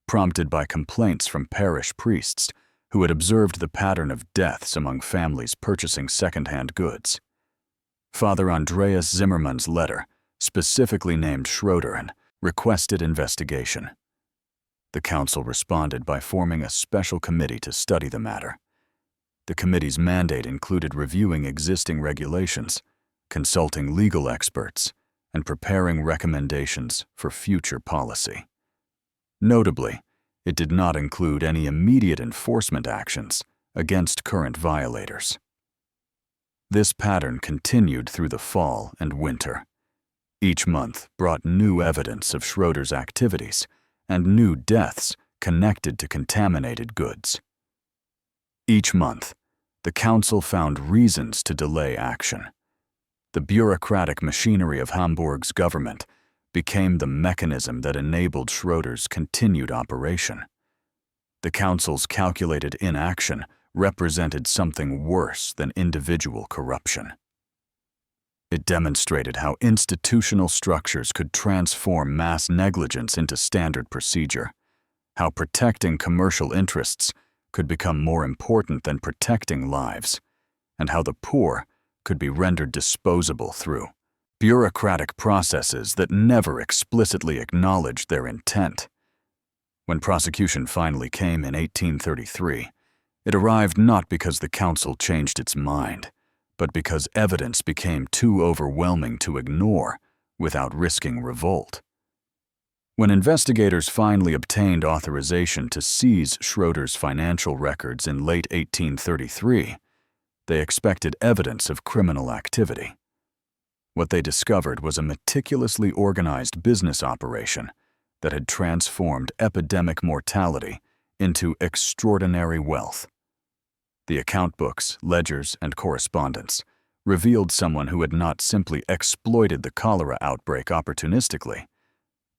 prompted by complaints from parish priests who had observed the pattern of deaths among families purchasing second-hand goods. Father Andreas Zimmermann's letter specifically named Schroeder and requested investigation. The council responded by forming a special committee to study the matter. The committee's mandate included reviewing existing regulations, consulting legal experts, and preparing recommendations for future policy. Notably, it did not include any immediate enforcement actions against current violators. This pattern continued through the fall and winter. Each month brought new evidence of Schroeder's activities and new deaths connected to contaminated goods. Each month, the council found reasons to delay action. The bureaucratic machinery of Hamburg's government became the mechanism that enabled Schroeder's continued operation. The council's calculated inaction represented something worse than individual corruption. It demonstrated how institutional structures could transform mass negligence into standard procedure, how protecting commercial interests could become more important than protecting lives, and how the poor could be rendered disposable through bureaucratic processes that never explicitly acknowledged their intent. When prosecution finally came in 1833, it arrived not because the council changed its mind, but because evidence became too overwhelming to ignore without risking revolt. When investigators finally obtained authorization to seize Schroeder's financial records in late 1833, they expected evidence of criminal activity. What they discovered was a meticulously organized business operation that had transformed epidemic mortality into extraordinary wealth. The account books, ledgers, and correspondence revealed someone who had not simply exploited the cholera outbreak opportunistically,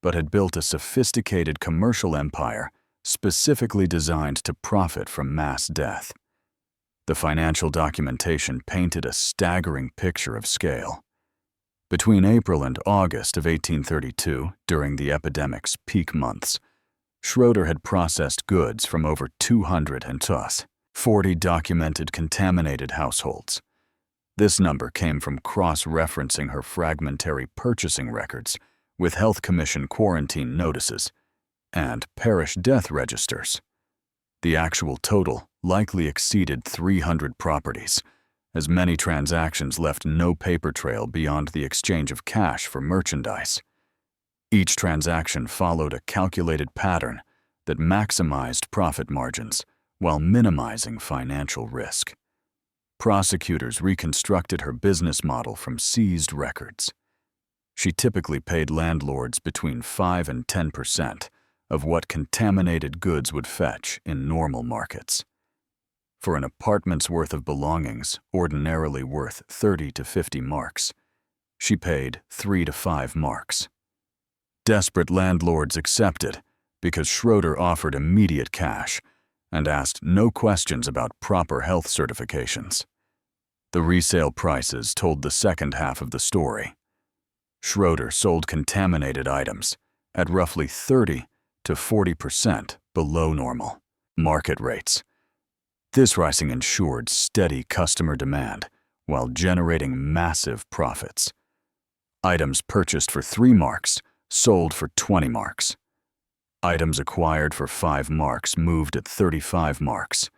but had built a sophisticated commercial empire specifically designed to profit from mass death. The financial documentation painted a staggering picture of scale. Between April and August of 1832, during the epidemic's peak months, Schroeder had processed goods from over 240 documented contaminated households. This number came from cross-referencing her fragmentary purchasing records with Health Commission quarantine notices and parish death registers. The actual total likely exceeded 300 properties, as many transactions left no paper trail beyond the exchange of cash for merchandise. Each transaction followed a calculated pattern that maximized profit margins while minimizing financial risk. Prosecutors reconstructed her business model from seized records. She typically paid landlords between 5 and 10% of what contaminated goods would fetch in normal markets. For an apartment's worth of belongings, ordinarily worth 30 to 50 marks, she paid 3 to 5 marks. Desperate landlords accepted because Schroeder offered immediate cash and asked no questions about proper health certifications. The resale prices told the second half of the story. Schroeder sold contaminated items at roughly 30 to 40% below normal market rates. This pricing ensured steady customer demand while generating massive profits. Items purchased for 3 marks sold for 20 marks. Items acquired for 5 marks moved at 35 marks.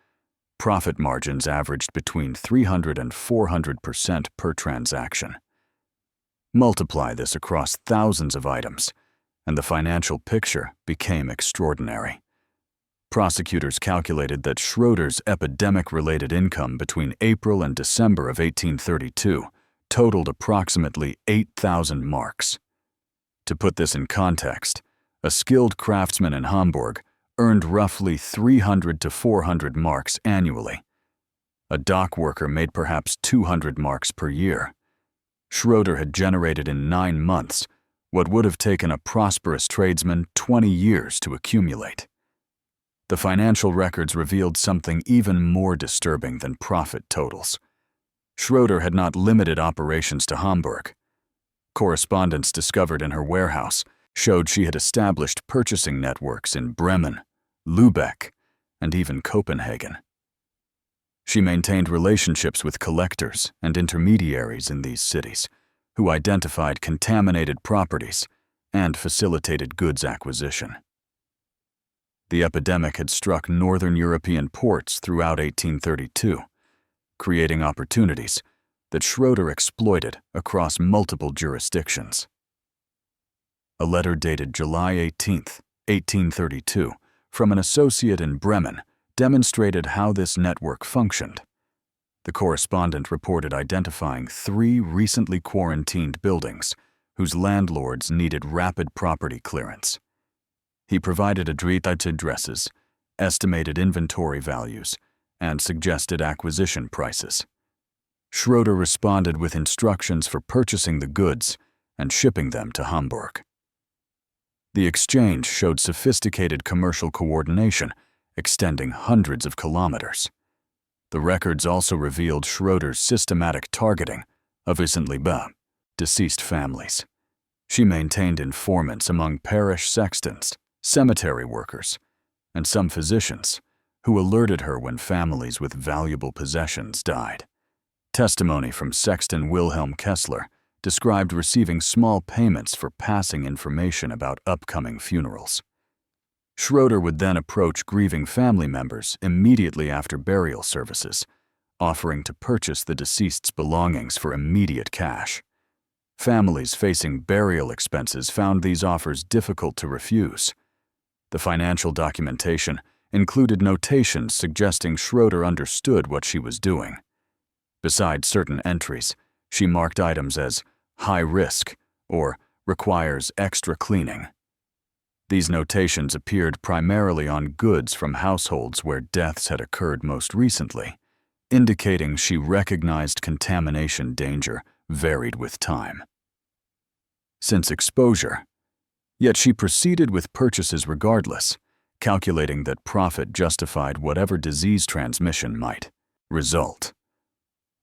Profit margins averaged between 300 and 400% per transaction. Multiply this across thousands of items, and the financial picture became extraordinary. Prosecutors calculated that Schroeder's epidemic-related income between April and December of 1832 totaled approximately 8,000 marks. To put this in context, a skilled craftsman in Hamburg earned roughly 300 to 400 marks annually. A dock worker made perhaps 200 marks per year. Schroeder had generated in 9 months what would have taken a prosperous tradesman 20 years to accumulate. The financial records revealed something even more disturbing than profit totals. Schroeder had not limited operations to Hamburg. Correspondence discovered in her warehouse showed she had established purchasing networks in Bremen, Lübeck, and even Copenhagen. She maintained relationships with collectors and intermediaries in these cities, who identified contaminated properties and facilitated goods acquisition. The epidemic had struck northern European ports throughout 1832, creating opportunities that Schroeder exploited across multiple jurisdictions. A letter dated July 18, 1832, from an associate in Bremen demonstrated how this network functioned. The correspondent reported identifying 3 recently quarantined buildings whose landlords needed rapid property clearance. He provided addresses, estimated inventory values, and suggested acquisition prices. Schroeder responded with instructions for purchasing the goods and shipping them to Hamburg. The exchange showed sophisticated commercial coordination extending hundreds of kilometers. The records also revealed Schroeder's systematic targeting of recently deceased families. She maintained informants among parish sextons, cemetery workers, and some physicians who alerted her when families with valuable possessions died. Testimony from Sexton Wilhelm Kessler described receiving small payments for passing information about upcoming funerals. Schroeder would then approach grieving family members immediately after burial services, offering to purchase the deceased's belongings for immediate cash. Families facing burial expenses found these offers difficult to refuse. The financial documentation included notations suggesting Schroeder understood what she was doing. Besides certain entries, she marked items as high risk or requires extra cleaning. These notations appeared primarily on goods from households where deaths had occurred most recently, indicating she recognized contamination danger varied with time. Since exposure, yet she proceeded with purchases regardless, calculating that profit justified whatever disease transmission might result.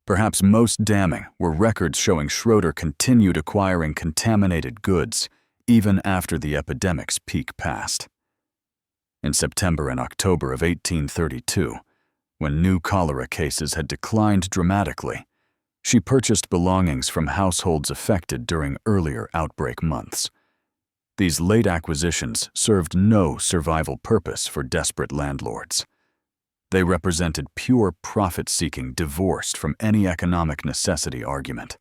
Perhaps most damning were records showing Schroeder continued acquiring contaminated goods even after the epidemic's peak passed. In September and October of 1832, when new cholera cases had declined dramatically, she purchased belongings from households affected during earlier outbreak months. These late acquisitions served no survival purpose for desperate landlords. They represented pure profit-seeking divorced from any economic necessity argument.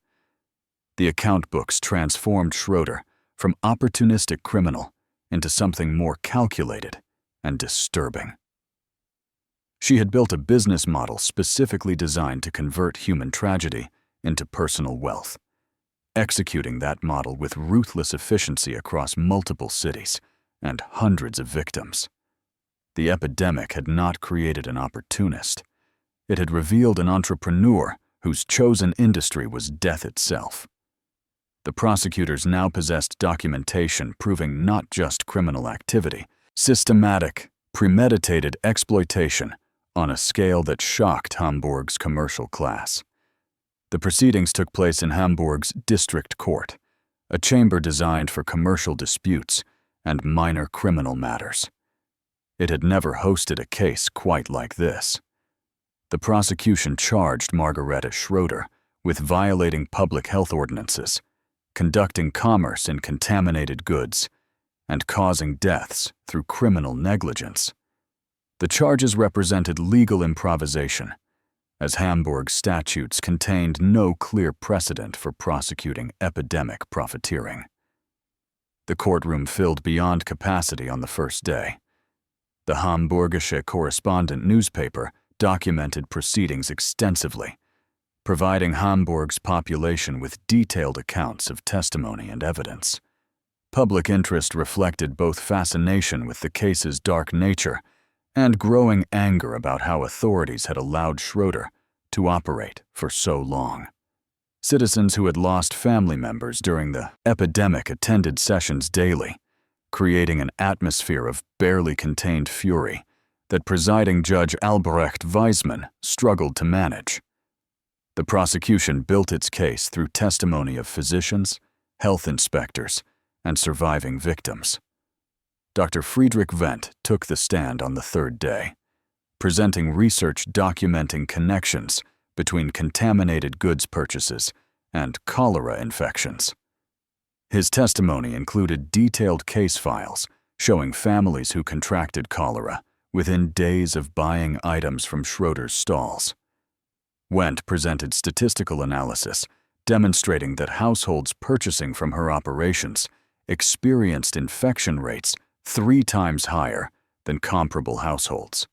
The account books transformed Schroeder from opportunistic criminal into something more calculated and disturbing. She had built a business model specifically designed to convert human tragedy into personal wealth, executing that model with ruthless efficiency across multiple cities and hundreds of victims. The epidemic had not created an opportunist. It had revealed an entrepreneur whose chosen industry was death itself. The prosecutors now possessed documentation proving not just criminal activity, systematic, premeditated exploitation on a scale that shocked Hamburg's commercial class. The proceedings took place in Hamburg's district court, a chamber designed for commercial disputes and minor criminal matters. It had never hosted a case quite like this. The prosecution charged Margaret Schroeder with violating public health ordinances, conducting commerce in contaminated goods, and causing deaths through criminal negligence. The charges represented legal improvisation, as Hamburg's statutes contained no clear precedent for prosecuting epidemic profiteering. The courtroom filled beyond capacity on the first day. The Hamburgische Correspondent newspaper documented proceedings extensively, providing Hamburg's population with detailed accounts of testimony and evidence. Public interest reflected both fascination with the case's dark nature and growing anger about how authorities had allowed Schroeder to operate for so long. Citizens who had lost family members during the epidemic attended sessions daily, creating an atmosphere of barely contained fury that presiding Judge Albrecht Weismann struggled to manage. The prosecution built its case through testimony of physicians, health inspectors, and surviving victims. Dr. Friedrich Wendt took the stand on the third day, presenting research documenting connections between contaminated goods purchases and cholera infections. His testimony included detailed case files showing families who contracted cholera within days of buying items from Schroeder's stalls. Wendt presented statistical analysis demonstrating that households purchasing from her operations experienced infection rates 3 times higher than comparable households.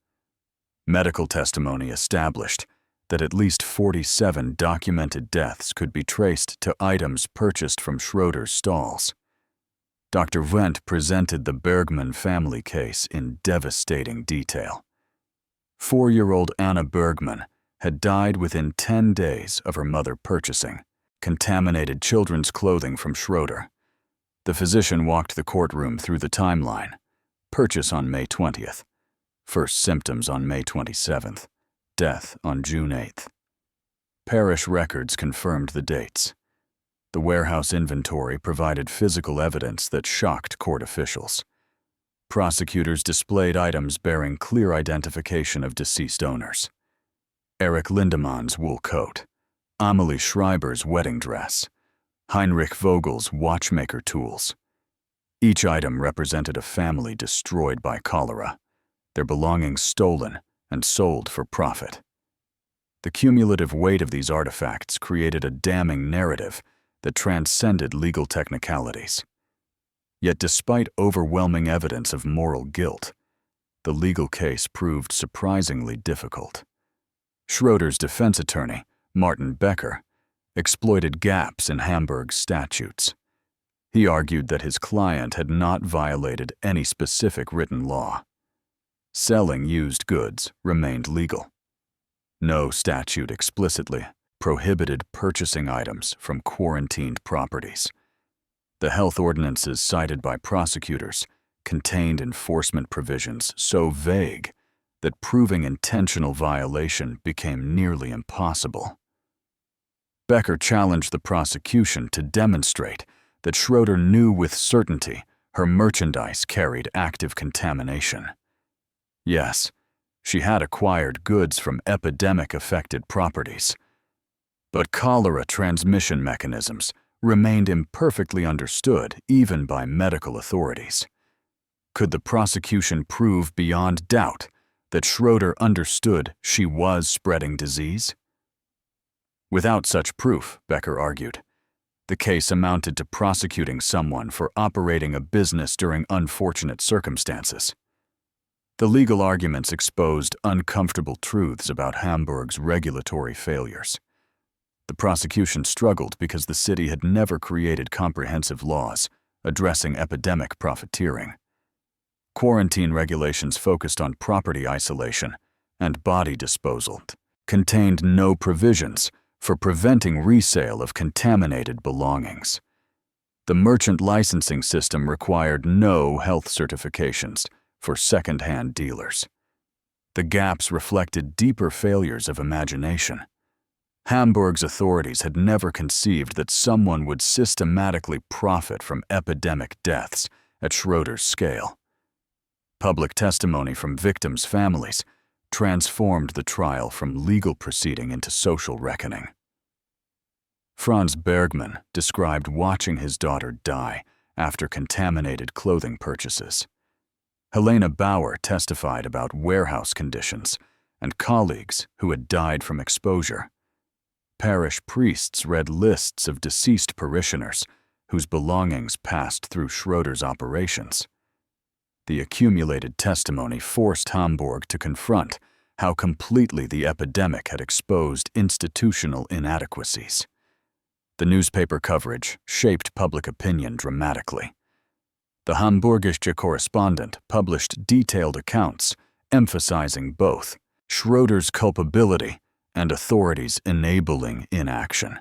Medical testimony established that at least 47 documented deaths could be traced to items purchased from Schroeder's stalls. Dr. Wendt presented the Bergman family case in devastating detail. 4-year-old Anna Bergman had died within 10 days of her mother purchasing contaminated children's clothing from Schroeder. The physician walked the courtroom through the timeline. Purchase on May 20th. First symptoms on May 27th. Death on June 8th. Parish records confirmed the dates. The warehouse inventory provided physical evidence that shocked court officials. Prosecutors displayed items bearing clear identification of deceased owners. Erich Lindemann's wool coat, Amelie Schreiber's wedding dress, Heinrich Vogel's watchmaker tools. Each item represented a family destroyed by cholera, their belongings stolen and sold for profit. The cumulative weight of these artifacts created a damning narrative that transcended legal technicalities. Yet despite overwhelming evidence of moral guilt, the legal case proved surprisingly difficult. Schroeder's defense attorney, Martin Becker, exploited gaps in Hamburg's statutes. He argued that his client had not violated any specific written law. Selling used goods remained legal. No statute explicitly prohibited purchasing items from quarantined properties. The health ordinances cited by prosecutors contained enforcement provisions so vague that proving intentional violation became nearly impossible. Becker challenged the prosecution to demonstrate that Schroeder knew with certainty her merchandise carried active contamination. Yes, she had acquired goods from epidemic-affected properties, but cholera transmission mechanisms remained imperfectly understood even by medical authorities. Could the prosecution prove beyond doubt that Schroeder understood she was spreading disease? Without such proof, Becker argued, the case amounted to prosecuting someone for operating a business during unfortunate circumstances. The legal arguments exposed uncomfortable truths about Hamburg's regulatory failures. The prosecution struggled because the city had never created comprehensive laws addressing epidemic profiteering. Quarantine regulations focused on property isolation and body disposal, contained no provisions for preventing resale of contaminated belongings. The merchant licensing system required no health certifications for second-hand dealers. The gaps reflected deeper failures of imagination. Hamburg's authorities had never conceived that someone would systematically profit from epidemic deaths at Schroeder's scale. Public testimony from victims' families transformed the trial from legal proceeding into social reckoning. Franz Bergman described watching his daughter die after contaminated clothing purchases. Helena Bauer testified about warehouse conditions and colleagues who had died from exposure. Parish priests read lists of deceased parishioners whose belongings passed through Schroeder's operations. The accumulated testimony forced Hamburg to confront how completely the epidemic had exposed institutional inadequacies. The newspaper coverage shaped public opinion dramatically. The Hamburgische correspondent published detailed accounts emphasizing both Schroeder's culpability and authorities' enabling inaction.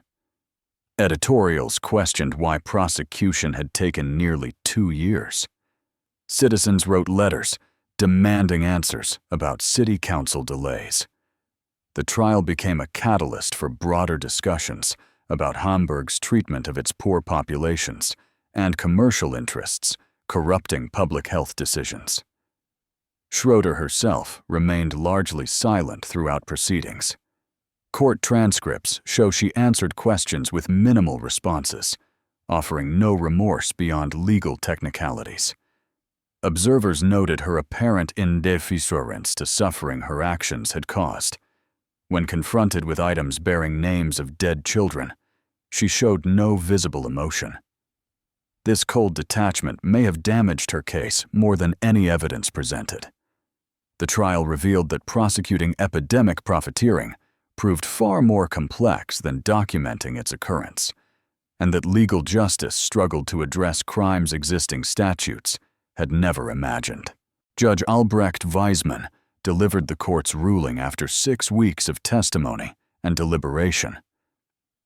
Editorials questioned why prosecution had taken nearly 2 years. Citizens wrote letters demanding answers about city council delays. The trial became a catalyst for broader discussions about Hamburg's treatment of its poor populations and commercial interests corrupting public health decisions. Schroeder herself remained largely silent throughout proceedings. Court transcripts show she answered questions with minimal responses, offering no remorse beyond legal technicalities. Observers noted her apparent indifference to suffering her actions had caused. When confronted with items bearing names of dead children, she showed no visible emotion. This cold detachment may have damaged her case more than any evidence presented. The trial revealed that prosecuting epidemic profiteering proved far more complex than documenting its occurrence, and that legal justice struggled to address crimes existing statutes had never imagined. Judge Albrecht Weismann delivered the court's ruling after 6 weeks of testimony and deliberation.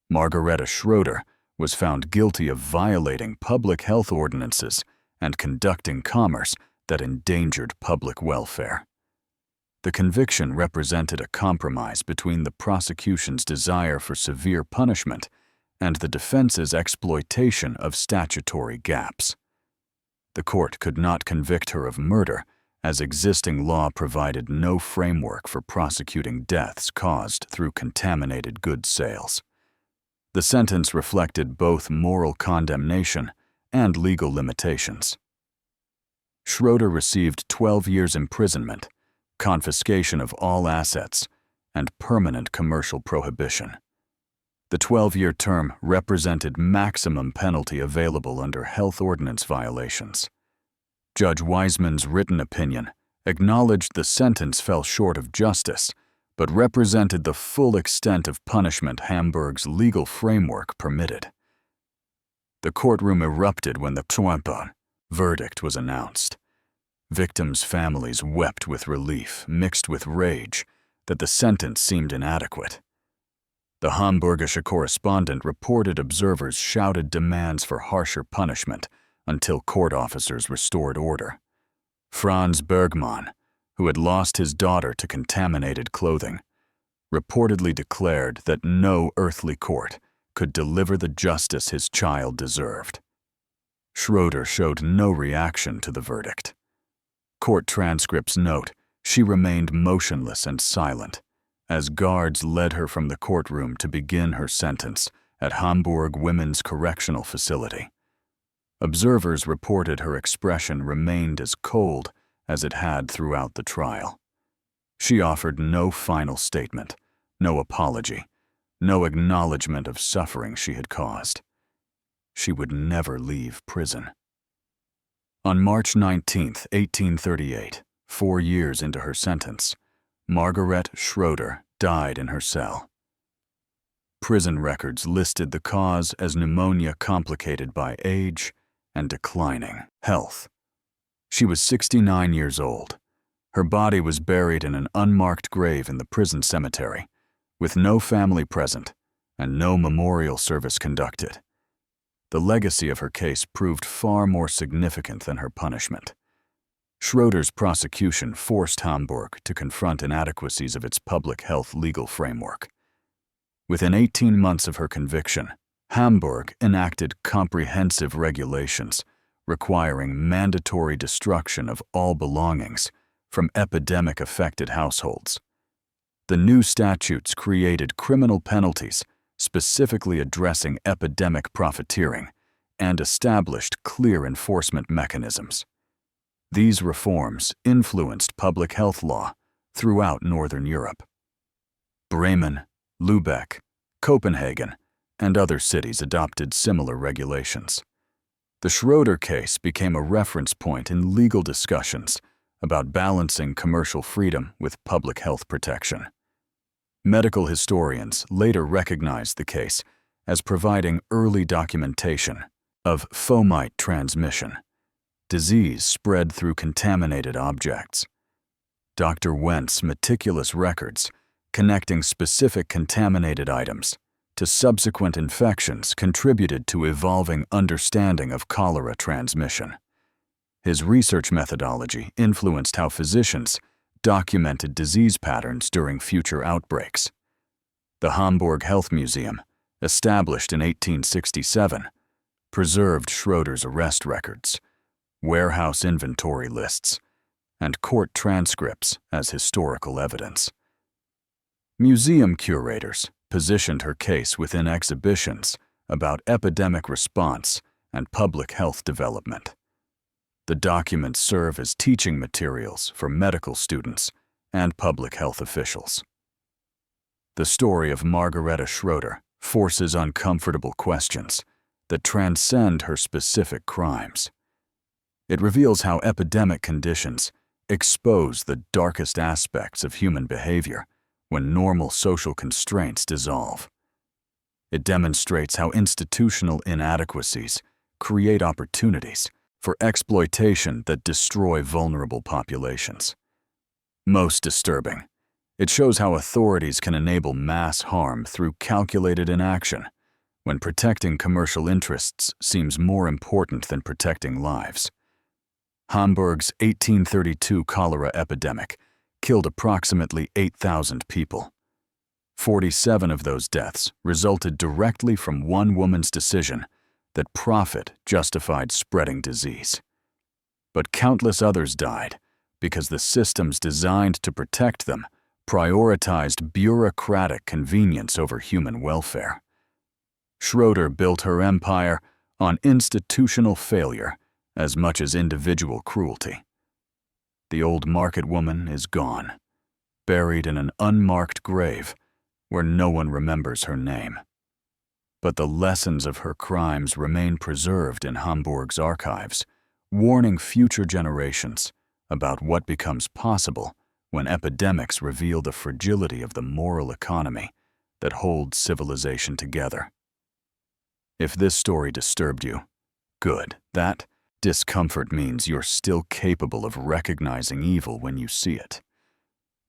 Margaret Schroeder was found guilty of violating public health ordinances and conducting commerce that endangered public welfare. The conviction represented a compromise between the prosecution's desire for severe punishment and the defense's exploitation of statutory gaps. The court could not convict her of murder, as existing law provided no framework for prosecuting deaths caused through contaminated goods sales. The sentence reflected both moral condemnation and legal limitations. Schroeder received 12 years imprisonment, confiscation of all assets, and permanent commercial prohibition. The 12-year term represented maximum penalty available under health ordinance violations. Judge Weismann's written opinion acknowledged the sentence fell short of justice, but represented the full extent of punishment Hamburg's legal framework permitted. The courtroom erupted when the verdict was announced. Victims' families wept with relief, mixed with rage, that the sentence seemed inadequate. The Hamburgische correspondent reported observers shouted demands for harsher punishment until court officers restored order. Franz Bergmann, who had lost his daughter to contaminated clothing, reportedly declared that no earthly court could deliver the justice his child deserved. Schroeder showed no reaction to the verdict. Court transcripts note she remained motionless and silent as guards led her from the courtroom to begin her sentence at Hamburg Women's Correctional Facility. Observers reported her expression remained as cold as it had throughout the trial. She offered no final statement, no apology, no acknowledgement of suffering she had caused. She would never leave prison. On March 19, 1838, 4 years into her sentence, Margaret Schroeder died in her cell. Prison records listed the cause as pneumonia complicated by age and declining health. She was 69 years old. Her body was buried in an unmarked grave in the prison cemetery, with no family present and no memorial service conducted. The legacy of her case proved far more significant than her punishment. Schroeder's prosecution forced Hamburg to confront inadequacies of its public health legal framework. Within 18 months of her conviction, Hamburg enacted comprehensive regulations requiring mandatory destruction of all belongings from epidemic-affected households. The new statutes created criminal penalties specifically addressing epidemic profiteering and established clear enforcement mechanisms. These reforms influenced public health law throughout Northern Europe. Bremen, Lübeck, Copenhagen, and other cities adopted similar regulations. The Schroeder case became a reference point in legal discussions about balancing commercial freedom with public health protection. Medical historians later recognized the case as providing early documentation of fomite transmission, disease spread through contaminated objects. Dr. Wendt's meticulous records connecting specific contaminated items to subsequent infections contributed to evolving understanding of cholera transmission. His research methodology influenced how physicians documented disease patterns during future outbreaks. The Hamburg Health Museum, established in 1867, preserved Schroeder's arrest records, warehouse inventory lists, and court transcripts as historical evidence. Museum curators positioned her case within exhibitions about epidemic response and public health development. The documents serve as teaching materials for medical students and public health officials. The story of Margaret Schroeder forces uncomfortable questions that transcend her specific crimes. It reveals how epidemic conditions expose the darkest aspects of human behavior when normal social constraints dissolve. It demonstrates how institutional inadequacies create opportunities for exploitation that destroy vulnerable populations. Most disturbing, it shows how authorities can enable mass harm through calculated inaction when protecting commercial interests seems more important than protecting lives. Hamburg's 1832 cholera epidemic killed approximately 8,000 people. 47 of those deaths resulted directly from one woman's decision that profit justified spreading disease. But countless others died because the systems designed to protect them prioritized bureaucratic convenience over human welfare. Schroeder built her empire on institutional failure as much as individual cruelty. The old market woman is gone, buried in an unmarked grave where no one remembers her name. But the lessons of her crimes remain preserved in Hamburg's archives, warning future generations about what becomes possible when epidemics reveal the fragility of the moral economy that holds civilization together. If this story disturbed you, good. That discomfort means you're still capable of recognizing evil when you see it.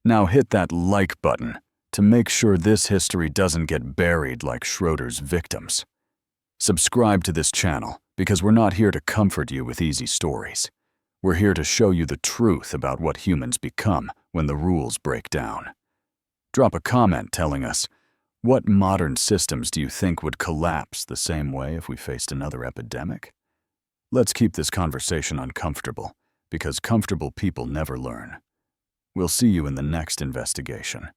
Now hit that like button to make sure this history doesn't get buried like Schroeder's victims. Subscribe to this channel because we're not here to comfort you with easy stories. We're here to show you the truth about what humans become when the rules break down. Drop a comment telling us, what modern systems do you think would collapse the same way if we faced another epidemic? Let's keep this conversation uncomfortable, because comfortable people never learn. We'll see you in the next investigation.